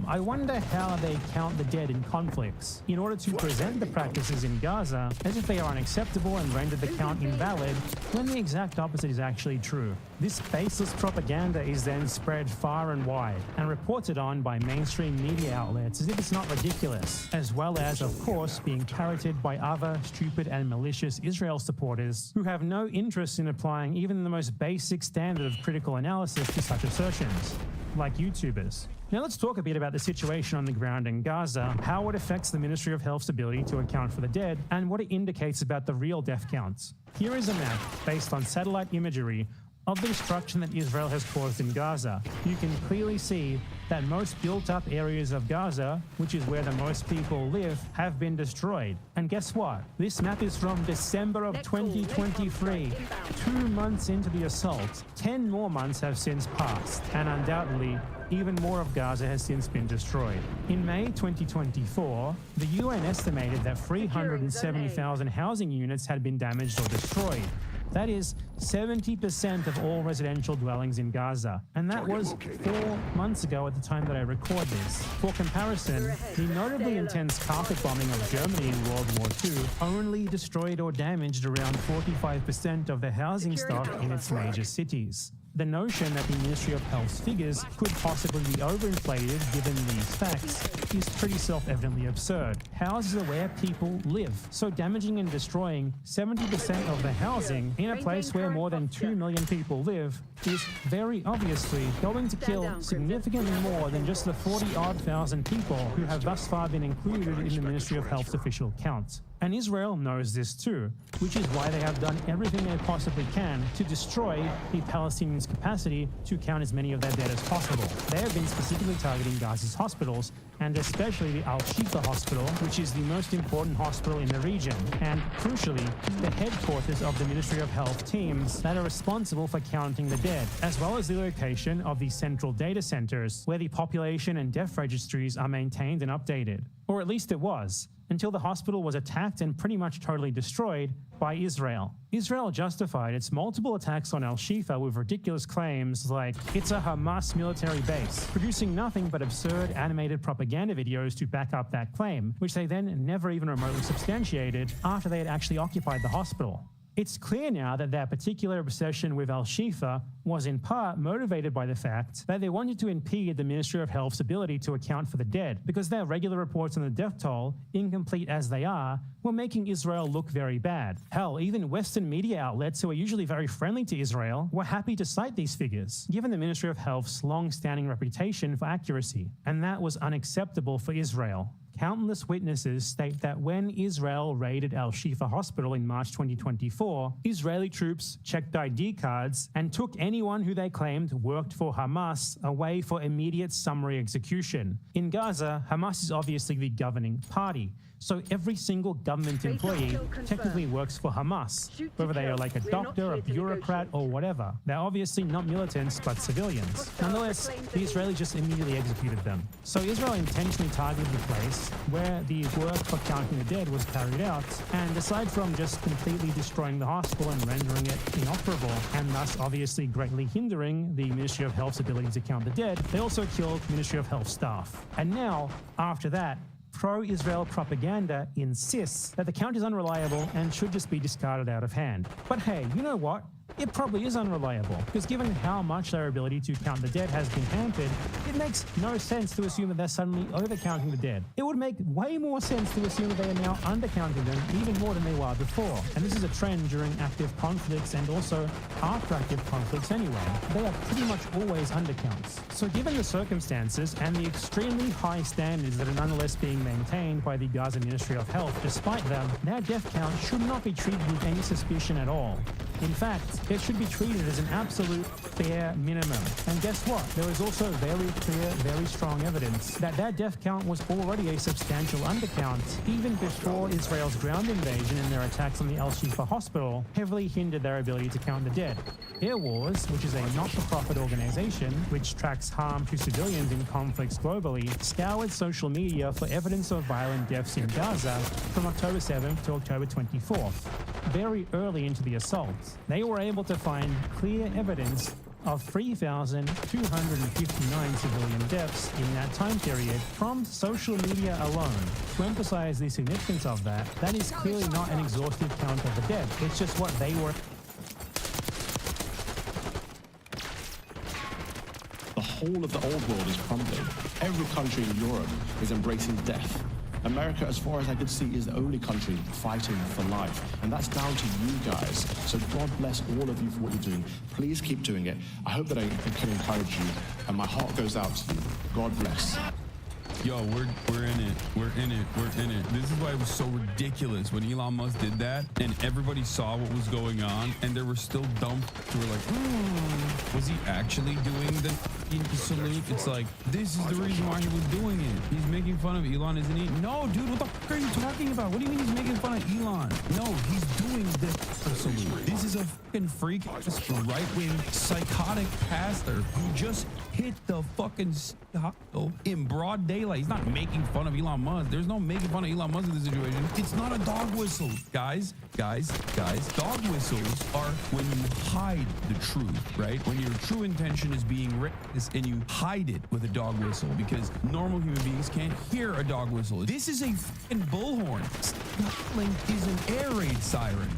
I wonder how they count the dead in conflicts, in order to present the practices in Gaza as if they are unacceptable and render the count invalid, when the exact opposite is actually true. This baseless propaganda is then spread far and wide and reported on by mainstream media outlets as if it's not ridiculous, as well as, of course, being parroted by other stupid and malicious Israel supporters who have no interest in applying even the most basic standard of critical analysis to such assertions, like YouTubers. Now let's talk a bit about the situation on the ground in Gaza, how it affects the Ministry of Health's ability to account for the dead, and what it indicates about the real death counts. Here is a map based on satellite imagery of the destruction that Israel has caused in Gaza. You can clearly see that most built-up areas of Gaza, which is where the most people live, have been destroyed. And guess what? This map is from December of 2023. 2 months into the assault, 10 more months have since passed, and undoubtedly, even more of Gaza has since been destroyed. In May 2024, the UN estimated that 370,000 housing units had been damaged or destroyed. That is 70% of all residential dwellings in Gaza. And that was 4 months ago at the time that I record this. For comparison, the notably intense carpet bombing of Germany in World War II only destroyed or damaged around 45% of the housing stock in its major cities. the notion that the Ministry of Health's figures could possibly be overinflated given these facts is pretty self-evidently absurd. Houses are where people live, so damaging and destroying 70% of the housing in a place where more than 2 million people live is very obviously going to kill significantly more than just the 40-odd thousand people who have thus far been included in the Ministry of Health's official count. And Israel knows this too, which is why they have done everything they possibly can to destroy the Palestinians' capacity to count as many of their dead as possible. They have been specifically targeting Gaza's hospitals, and especially the Al-Shifa hospital, which is the most important hospital in the region, and crucially, the headquarters of the Ministry of Health teams that are responsible for counting the dead, as well as the location of the central data centers, where the population and death registries are maintained and updated. Or at least it was, until the hospital was attacked and pretty much totally destroyed by Israel. Israel justified its multiple attacks on Al-Shifa with ridiculous claims like it's a Hamas military base, producing nothing but absurd animated propaganda videos to back up that claim, which they then never even remotely substantiated after they had actually occupied the hospital. It's clear now that their particular obsession with Al-Shifa was in part motivated by the fact that they wanted to impede the Ministry of Health's ability to account for the dead, because their regular reports on the death toll, incomplete as they are, were making Israel look very bad. Hell, even Western media outlets who are usually very friendly to Israel were happy to cite these figures, given the Ministry of Health's long-standing reputation for accuracy. And that was unacceptable for Israel. Countless witnesses state that when Israel raided Al-Shifa hospital in March 2024, Israeli troops checked ID cards and took anyone who they claimed worked for Hamas away for immediate summary execution. In Gaza, Hamas is obviously the governing party, so every single government employee technically works for Hamas, whether they are like a doctor, a bureaucrat, or whatever. They're obviously not militants, but civilians. Nonetheless, the Israelis just immediately executed them. So Israel intentionally targeted the place where the work for counting the dead was carried out, and aside from just completely destroying the hospital and rendering it inoperable, and thus obviously greatly hindering the Ministry of Health's ability to count the dead, they also killed Ministry of Health staff. And now, after that, pro-Israel propaganda insists that the count is unreliable and should just be discarded out of hand. But hey, you know what? It probably is unreliable, because given how much their ability to count the dead has been hampered, it makes no sense to assume that they're suddenly overcounting the dead. It would make way more sense to assume that they are now undercounting them even more than they were before. And this is a trend during active conflicts and also after active conflicts anyway. They are pretty much always undercounts. So given the circumstances and the extremely high standards that are nonetheless being maintained by the Gaza Ministry of Health, despite them, their death count should not be treated with any suspicion at all. In fact, it should be treated as an absolute bare minimum. And guess what? There is also very clear, very strong evidence that their death count was already a substantial undercount, even before Israel's ground invasion and their attacks on the Al-Shifa hospital heavily hindered their ability to count the dead. Air Wars, which is a not-for-profit organization which tracks harm to civilians in conflicts globally, scoured social media for evidence of violent deaths in Gaza from October 7th to October 24th. Very early into the assault, they were able to find clear evidence of 3,259 civilian deaths in that time period from social media alone. To emphasize the significance of that, that is clearly not an exhaustive count of the dead. It's just what they were. The whole of the old world is crumbling. Every country in Europe is embracing death. America, as far as I could see, is the only country fighting for life. And that's down to you guys. So God bless all of you for what you're doing. Please keep doing it. I hope that I can encourage you. And my heart goes out to you. God bless. Yo, we're in it. We're in it. We're in it. This is why it was so ridiculous when Elon Musk did that and everybody saw what was going on and there were still dumb who were like, was he actually doing the salute? It's like, this is the reason why he was doing it. He's making fun of Elon, isn't he? No, dude, what the fuck are you talking about? What do you mean he's making fun of Elon? No, he's doing the salute. This is a fucking freak, just right-wing psychotic pastor who just hit the fucking in broad daylight. He's not making fun of Elon Musk. There's no making fun of Elon Musk in this situation. It's not a dog whistle. Guys, dog whistles are when you hide the truth, right? When your true intention is being racist and you hide it with a dog whistle, because normal human beings can't hear a dog whistle. This is a fucking bullhorn. Starlink is an air raid siren.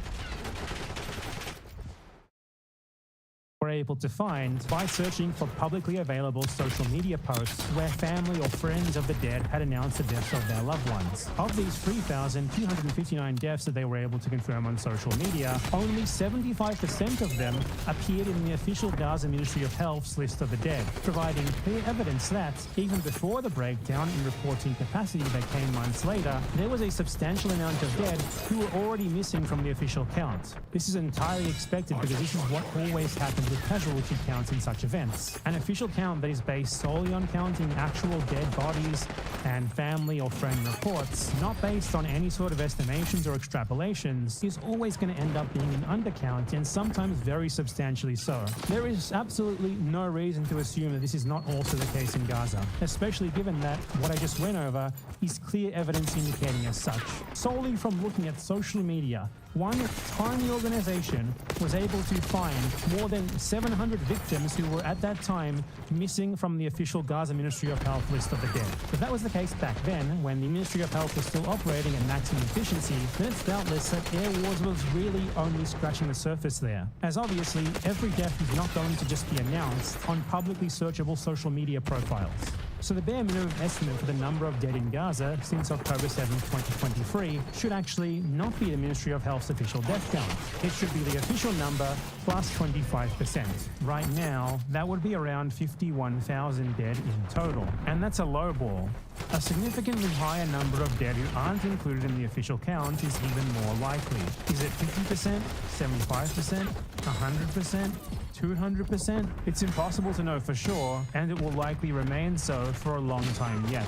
able to find by searching for publicly available social media posts where family or friends of the dead had announced the deaths of their loved ones. Of these 3,259 deaths that they were able to confirm on social media, only 75% of them appeared in the official Gaza Ministry of Health's list of the dead, providing clear evidence that, even before the breakdown in reporting capacity that came months later, there was a substantial amount of dead who were already missing from the official count. This is entirely expected because this is what always happens with casualty counts in such events. An official count that is based solely on counting actual dead bodies and family or friend reports, not based on any sort of estimations or extrapolations, is always going to end up being an undercount, and sometimes very substantially so. There is absolutely no reason to assume that this is not also the case in Gaza, especially given that what I just went over is clear evidence indicating as such. Solely from looking at social media, one tiny organization was able to find more than 700 victims who were at that time missing from the official Gaza Ministry of Health list of the dead. If that was the case back then, when the Ministry of Health was still operating at maximum efficiency, then it's doubtless that Air Wars was really only scratching the surface there. As obviously, every death is not going to just be announced on publicly searchable social media profiles. So the bare minimum estimate for the number of dead in Gaza since October 7, 2023 should actually not be the Ministry of Health's official death count. It should be the official number plus 25%. Right now, that would be around 51,000 dead in total. And that's a low ball. A significantly higher number of dead who aren't included in the official count is even more likely. Is it 50%, 75%, 100%? 200%? It's impossible to know for sure, and it will likely remain so for a long time yet.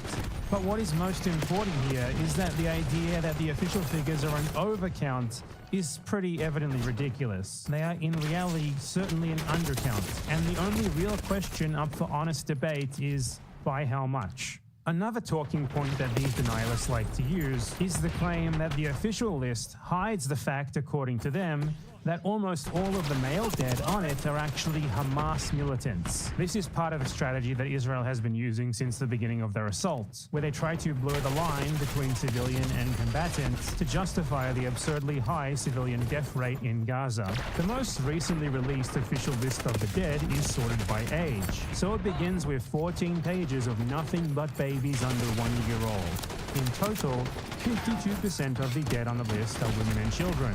But what is most important here is that the idea that the official figures are an overcount is pretty evidently ridiculous. They are in reality certainly an undercount, and the only real question up for honest debate is by how much? Another talking point that these denialists like to use is the claim that the official list hides the fact, according to them, that almost all of the male dead on it are actually Hamas militants. This is part of a strategy that Israel has been using since the beginning of their assault, where they try to blur the line between civilian and combatants to justify the absurdly high civilian death rate in Gaza. The most recently released official list of the dead is sorted by age, so it begins with 14 pages of nothing but babies under 1 year old. In total, 52% of the dead on the list are women and children,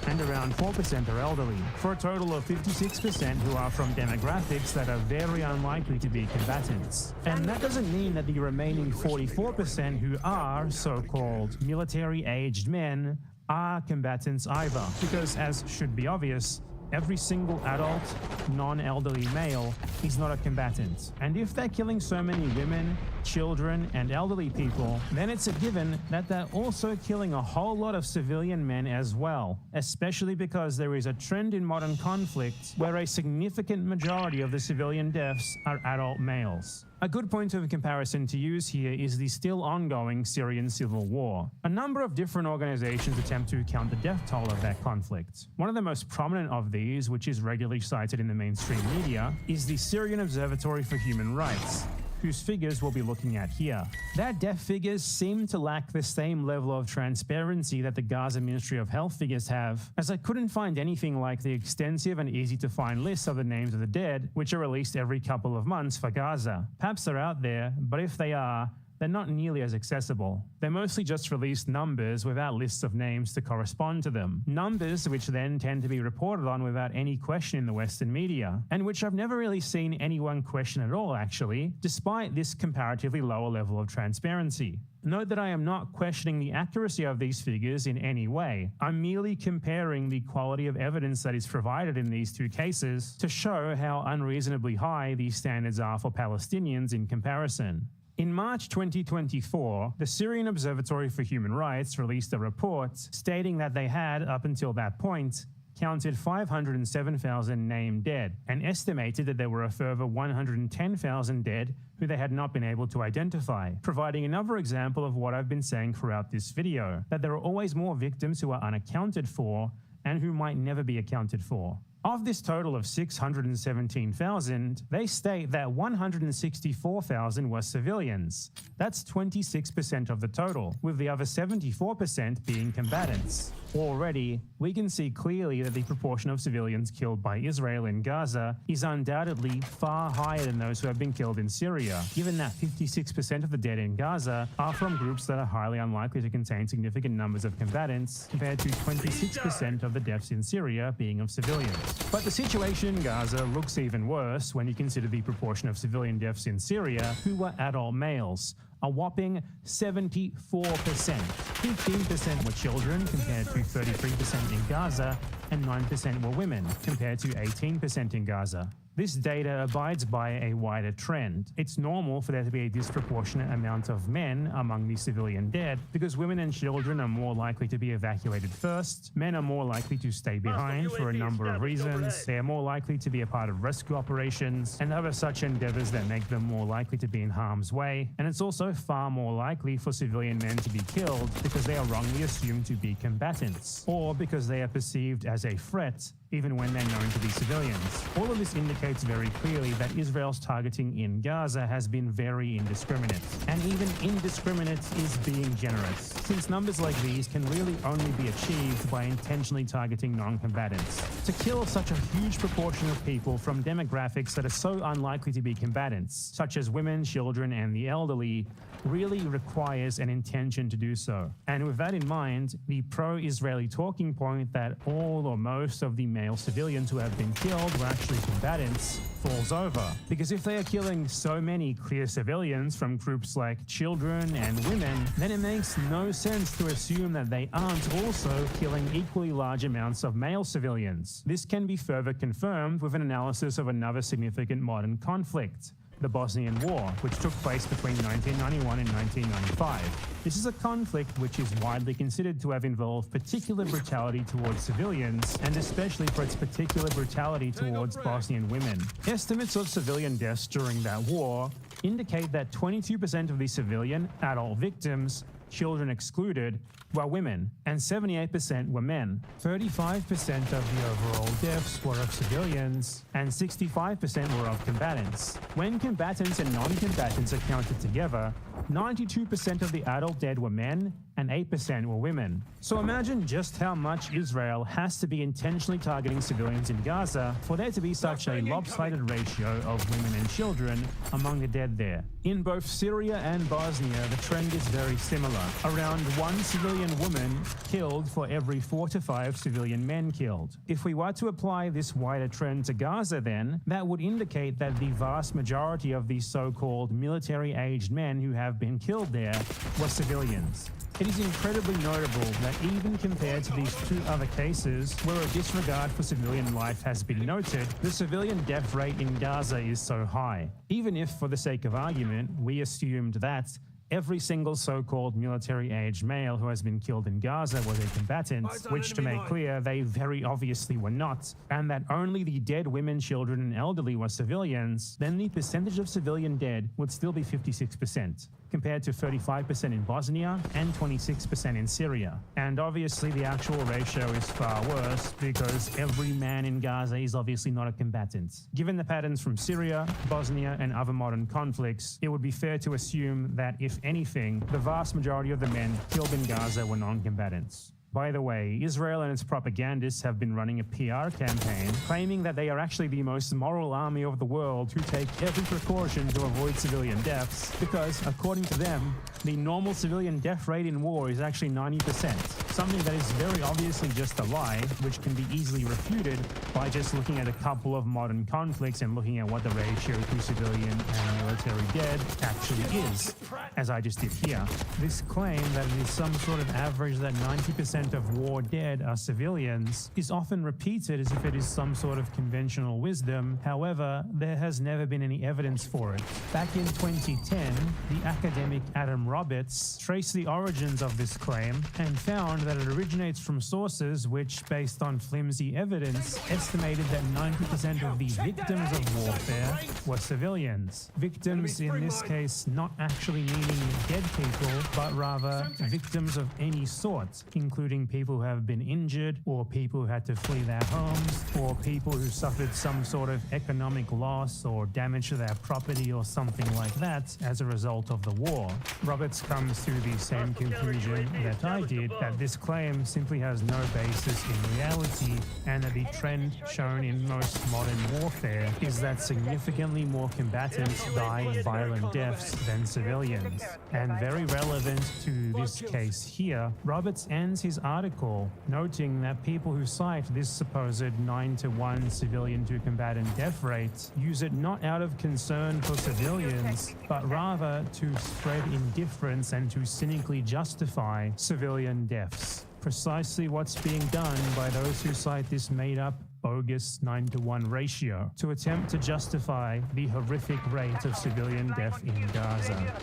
and around 4% are elderly, for a total of 56% who are from demographics that are very unlikely to be combatants. And that doesn't mean that the remaining 44% who are so-called military-aged men are combatants either, because as should be obvious, every single adult, non-elderly male is not a combatant. And if they're killing so many women, children, and elderly people, then it's a given that they're also killing a whole lot of civilian men as well, especially because there is a trend in modern conflict where a significant majority of the civilian deaths are adult males. A good point of comparison to use here is the still ongoing Syrian civil war. A number of different organizations attempt to count the death toll of that conflict. One of the most prominent of these, which is regularly cited in the mainstream media, is the Syrian Observatory for Human Rights, whose figures we'll be looking at here. Their death figures seem to lack the same level of transparency that the Gaza Ministry of Health figures have, as I couldn't find anything like the extensive and easy to find lists of the names of the dead, which are released every couple of months for Gaza. Perhaps they're out there, but if they are, they're not nearly as accessible. They're mostly just released numbers without lists of names to correspond to them. Numbers which then tend to be reported on without any question in the Western media, and which I've never really seen anyone question at all actually, despite this comparatively lower level of transparency. Note that I am not questioning the accuracy of these figures in any way. I'm merely comparing the quality of evidence that is provided in these two cases to show how unreasonably high these standards are for Palestinians in comparison. In March 2024, the Syrian Observatory for Human Rights released a report stating that they had, up until that point, counted 507,000 named dead and estimated that there were a further 110,000 dead who they had not been able to identify, providing another example of what I've been saying throughout this video, that there are always more victims who are unaccounted for and who might never be accounted for. Of this total of 617,000, they state that 164,000 were civilians. That's 26% of the total, with the other 74% being combatants. Already, we can see clearly that the proportion of civilians killed by Israel in Gaza is undoubtedly far higher than those who have been killed in Syria, given that 56% of the dead in Gaza are from groups that are highly unlikely to contain significant numbers of combatants, compared to 26% of the deaths in Syria being of civilians. But the situation in Gaza looks even worse when you consider the proportion of civilian deaths in Syria who were adult males. A whopping 74%. 15% were children compared to 33% in Gaza, and 9% were women compared to 18% in Gaza. This data abides by a wider trend. It's normal for there to be a disproportionate amount of men among the civilian dead because women and children are more likely to be evacuated first, men are more likely to stay behind for a number of reasons, they are more likely to be a part of rescue operations and other such endeavors that make them more likely to be in harm's way, and it's also far more likely for civilian men to be killed because they are wrongly assumed to be combatants, or because they are perceived as a threat even when they're known to be civilians. All of this indicates very clearly that Israel's targeting in Gaza has been very indiscriminate. And even indiscriminate is being generous, since numbers like these can really only be achieved by intentionally targeting non-combatants. To kill such a huge proportion of people from demographics that are so unlikely to be combatants, such as women, children, and the elderly, really requires an intention to do so. And with that in mind, the pro-Israeli talking point that all or most of the male civilians who have been killed were actually combatants falls over. Because if they are killing so many clear civilians from groups like children and women, then it makes no sense to assume that they aren't also killing equally large amounts of male civilians. This can be further confirmed with an analysis of another significant modern conflict, the Bosnian War, which took place between 1991 and 1995. This is a conflict which is widely considered to have involved particular brutality towards civilians, and especially for its particular brutality towards Bosnian women. Estimates of civilian deaths during that war indicate that 22% of the civilian adult victims, children excluded, were women, and 78% were men. 35% of the overall deaths were of civilians, and 65% were of combatants. When combatants and non-combatants are counted together, 92% of the adult dead were men, and 8% were women. So imagine just how much Israel has to be intentionally targeting civilians in Gaza for there to be such a lopsided ratio of women and children among the dead there. In both Syria and Bosnia, the trend is very similar. Around 1 civilian woman killed for every 4 to 5 civilian men killed. If we were to apply this wider trend to Gaza then, that would indicate that the vast majority of the so-called military-aged men who have been killed there were civilians. It is incredibly notable that even compared to these two other cases, where a disregard for civilian life has been noted, the civilian death rate in Gaza is so high. Even if, for the sake of argument, we assumed that every single so-called military-aged male who has been killed in Gaza was a combatant, which, to make clear, they very obviously were not, and that only the dead women, children, and elderly were civilians, then the percentage of civilian dead would still be 56%, compared to 35% in Bosnia and 26% in Syria. And obviously the actual ratio is far worse because every man in Gaza is obviously not a combatant. Given the patterns from Syria, Bosnia, and other modern conflicts, it would be fair to assume that, if anything, the vast majority of the men killed in Gaza were non-combatants. By the way, Israel and its propagandists have been running a PR campaign claiming that they are actually the most moral army of the world who take every precaution to avoid civilian deaths because, according to them, the normal civilian death rate in war is actually 90%, something that is very obviously just a lie, which can be easily refuted by just looking at a couple of modern conflicts and looking at what the ratio to civilian and military dead actually is, as I just did here. This claim that it is some sort of average that 90% of war dead are civilians is often repeated as if it is some sort of conventional wisdom. However, there has never been any evidence for it. Back in 2010, the academic Adam Roberts traced the origins of this claim and found that it originates from sources which, based on flimsy evidence, estimated that 90% of the victims of warfare were civilians. Victims in this case not actually meaning dead people, but rather victims of any sort, including people who have been injured, or people who had to flee their homes, or people who suffered some sort of economic loss or damage to their property or something like that as a result of the war. Roberts comes to the same conclusion that I did, that this claim simply has no basis in reality, and that the trend shown in most modern warfare is that significantly more combatants die in violent deaths than civilians. And very relevant to this case here, Roberts ends his article noting that people who cite this supposed 9-to-1 civilian to combatant death rate use it not out of concern for civilians, but rather to spread indifference and to cynically justify civilian deaths. Precisely what's being done by those who cite this made-up, bogus 9-to-1 ratio to attempt to justify the horrific rate of civilian death in Gaza.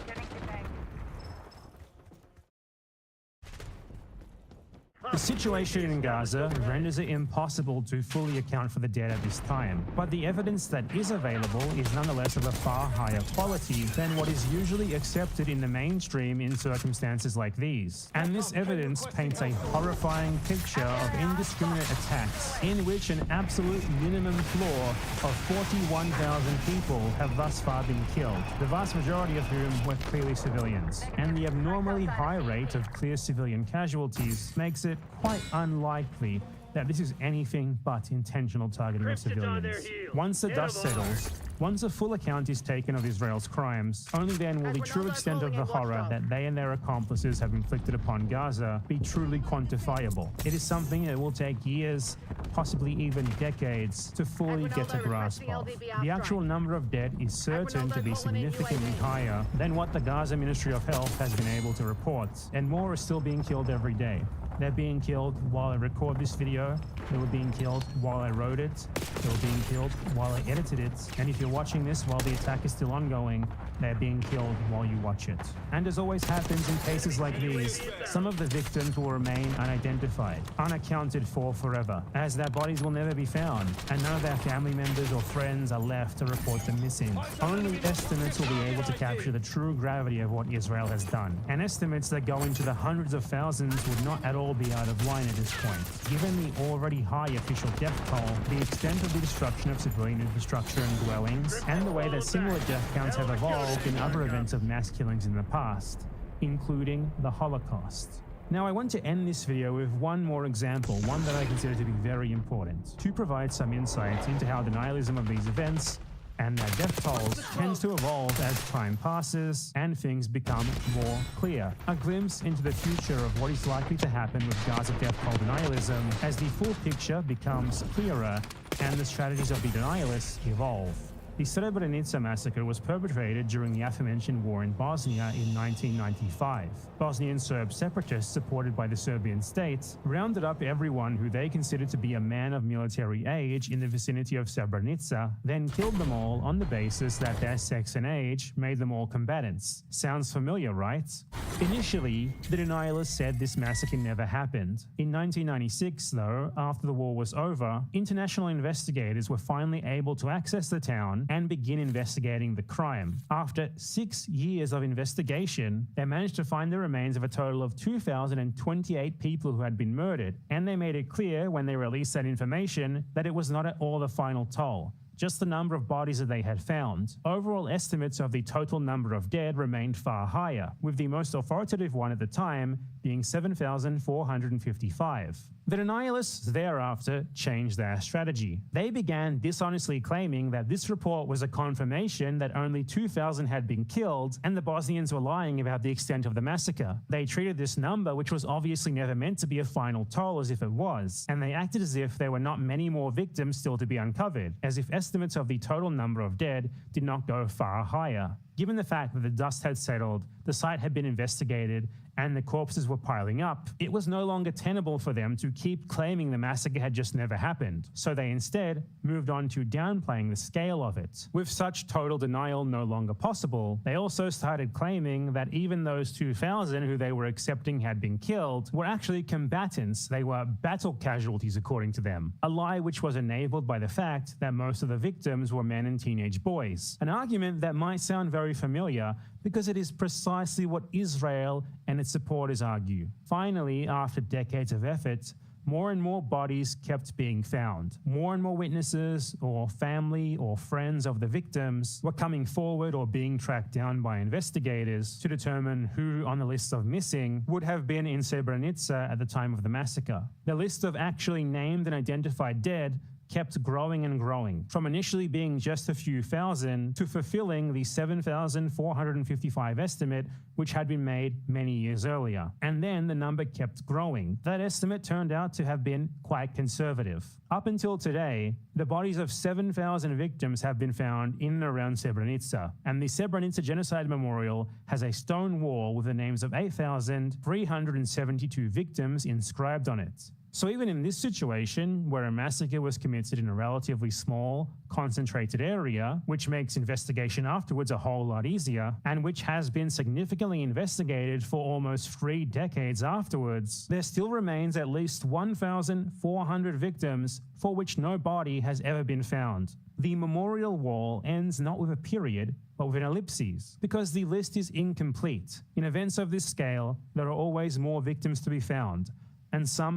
The situation in Gaza renders it impossible to fully account for the dead at this time, but the evidence that is available is nonetheless of a far higher quality than what is usually accepted in the mainstream in circumstances like these. And this evidence paints a horrifying picture of indiscriminate attacks in which an absolute minimum floor of 41,000 people have thus far been killed, the vast majority of whom were clearly civilians. And the abnormally high rate of clear civilian casualties makes it quite unlikely that this is anything but intentional targeting of civilians. Once the dust settles, once a full account is taken of Israel's crimes, only then will the true extent of the horror that they and their accomplices have inflicted upon Gaza be truly quantifiable. It is something that will take years, possibly even decades, to fully get a grasp of. The actual number of dead is certain to be significantly higher than what the Gaza Ministry of Health has been able to report, and more are still being killed every day. They're being killed while I record this video, they were being killed while I wrote it, they were being killed while I edited it, and if you're watching this while the attack is still ongoing, they're being killed while you watch it. And as always happens in cases like these, some of the victims will remain unidentified, unaccounted for forever, as their bodies will never be found, and none of their family members or friends are left to report them missing. Only estimates will be able to capture the true gravity of what Israel has done, and estimates that go into the hundreds of thousands would not at all be out of line at this point. Given the already high official death toll, the extent of the destruction of civilian infrastructure and dwellings, and the way that similar death counts have evolved in other events of mass killings in the past, including the Holocaust. Now, I want to end this video with one more example, one that I consider to be very important, to provide some insight into how denialism of these events and their death tolls tends to evolve as time passes and things become more clear. A glimpse into the future of what is likely to happen with Gaza death toll denialism as the full picture becomes clearer and the strategies of the denialists evolve. The Srebrenica massacre was perpetrated during the aforementioned war in Bosnia in 1995. Bosnian Serb separatists, supported by the Serbian state, rounded up everyone who they considered to be a man of military age in the vicinity of Srebrenica, then killed them all on the basis that their sex and age made them all combatants. Sounds familiar, right? Initially, the denialists said this massacre never happened. In 1996, though, after the war was over, international investigators were finally able to access the town and begin investigating the crime. After 6 years of investigation, they managed to find the remains of a total of 2,028 people who had been murdered, and they made it clear when they released that information that it was not at all the final toll, just the number of bodies that they had found. Overall estimates of the total number of dead remained far higher, with the most authoritative one at the time being 7,455. The denialists thereafter changed their strategy. They began dishonestly claiming that this report was a confirmation that only 2,000 had been killed and the Bosnians were lying about the extent of the massacre. They treated this number, which was obviously never meant to be a final toll, as if it was, and they acted as if there were not many more victims still to be uncovered, as if estimates of the total number of dead did not go far higher. Given the fact that the dust had settled, the site had been investigated, and the corpses were piling up, it was no longer tenable for them to keep claiming the massacre had just never happened. So they instead moved on to downplaying the scale of it. With such total denial no longer possible, they also started claiming that even those 2,000 who they were accepting had been killed were actually combatants. They were battle casualties, according to them. A lie which was enabled by the fact that most of the victims were men and teenage boys. An argument that might sound very familiar because it is precisely what Israel and its supporters argue. Finally, after decades of effort, more and more bodies kept being found. More and more witnesses or family or friends of the victims were coming forward or being tracked down by investigators to determine who on the list of missing would have been in Srebrenica at the time of the massacre. The list of actually named and identified dead kept growing and growing, from initially being just a few thousand to fulfilling the 7,455 estimate which had been made many years earlier. And then the number kept growing. That estimate turned out to have been quite conservative. Up until today, the bodies of 7,000 victims have been found in and around Srebrenica, and the Srebrenica Genocide Memorial has a stone wall with the names of 8,372 victims inscribed on it. So even in this situation, where a massacre was committed in a relatively small, concentrated area, which makes investigation afterwards a whole lot easier, and which has been significantly investigated for almost 3 decades afterwards, there still remains at least 1,400 victims for which no body has ever been found. The memorial wall ends not with a period, but with an ellipsis, because the list is incomplete. In events of this scale, there are always more victims to be found, and some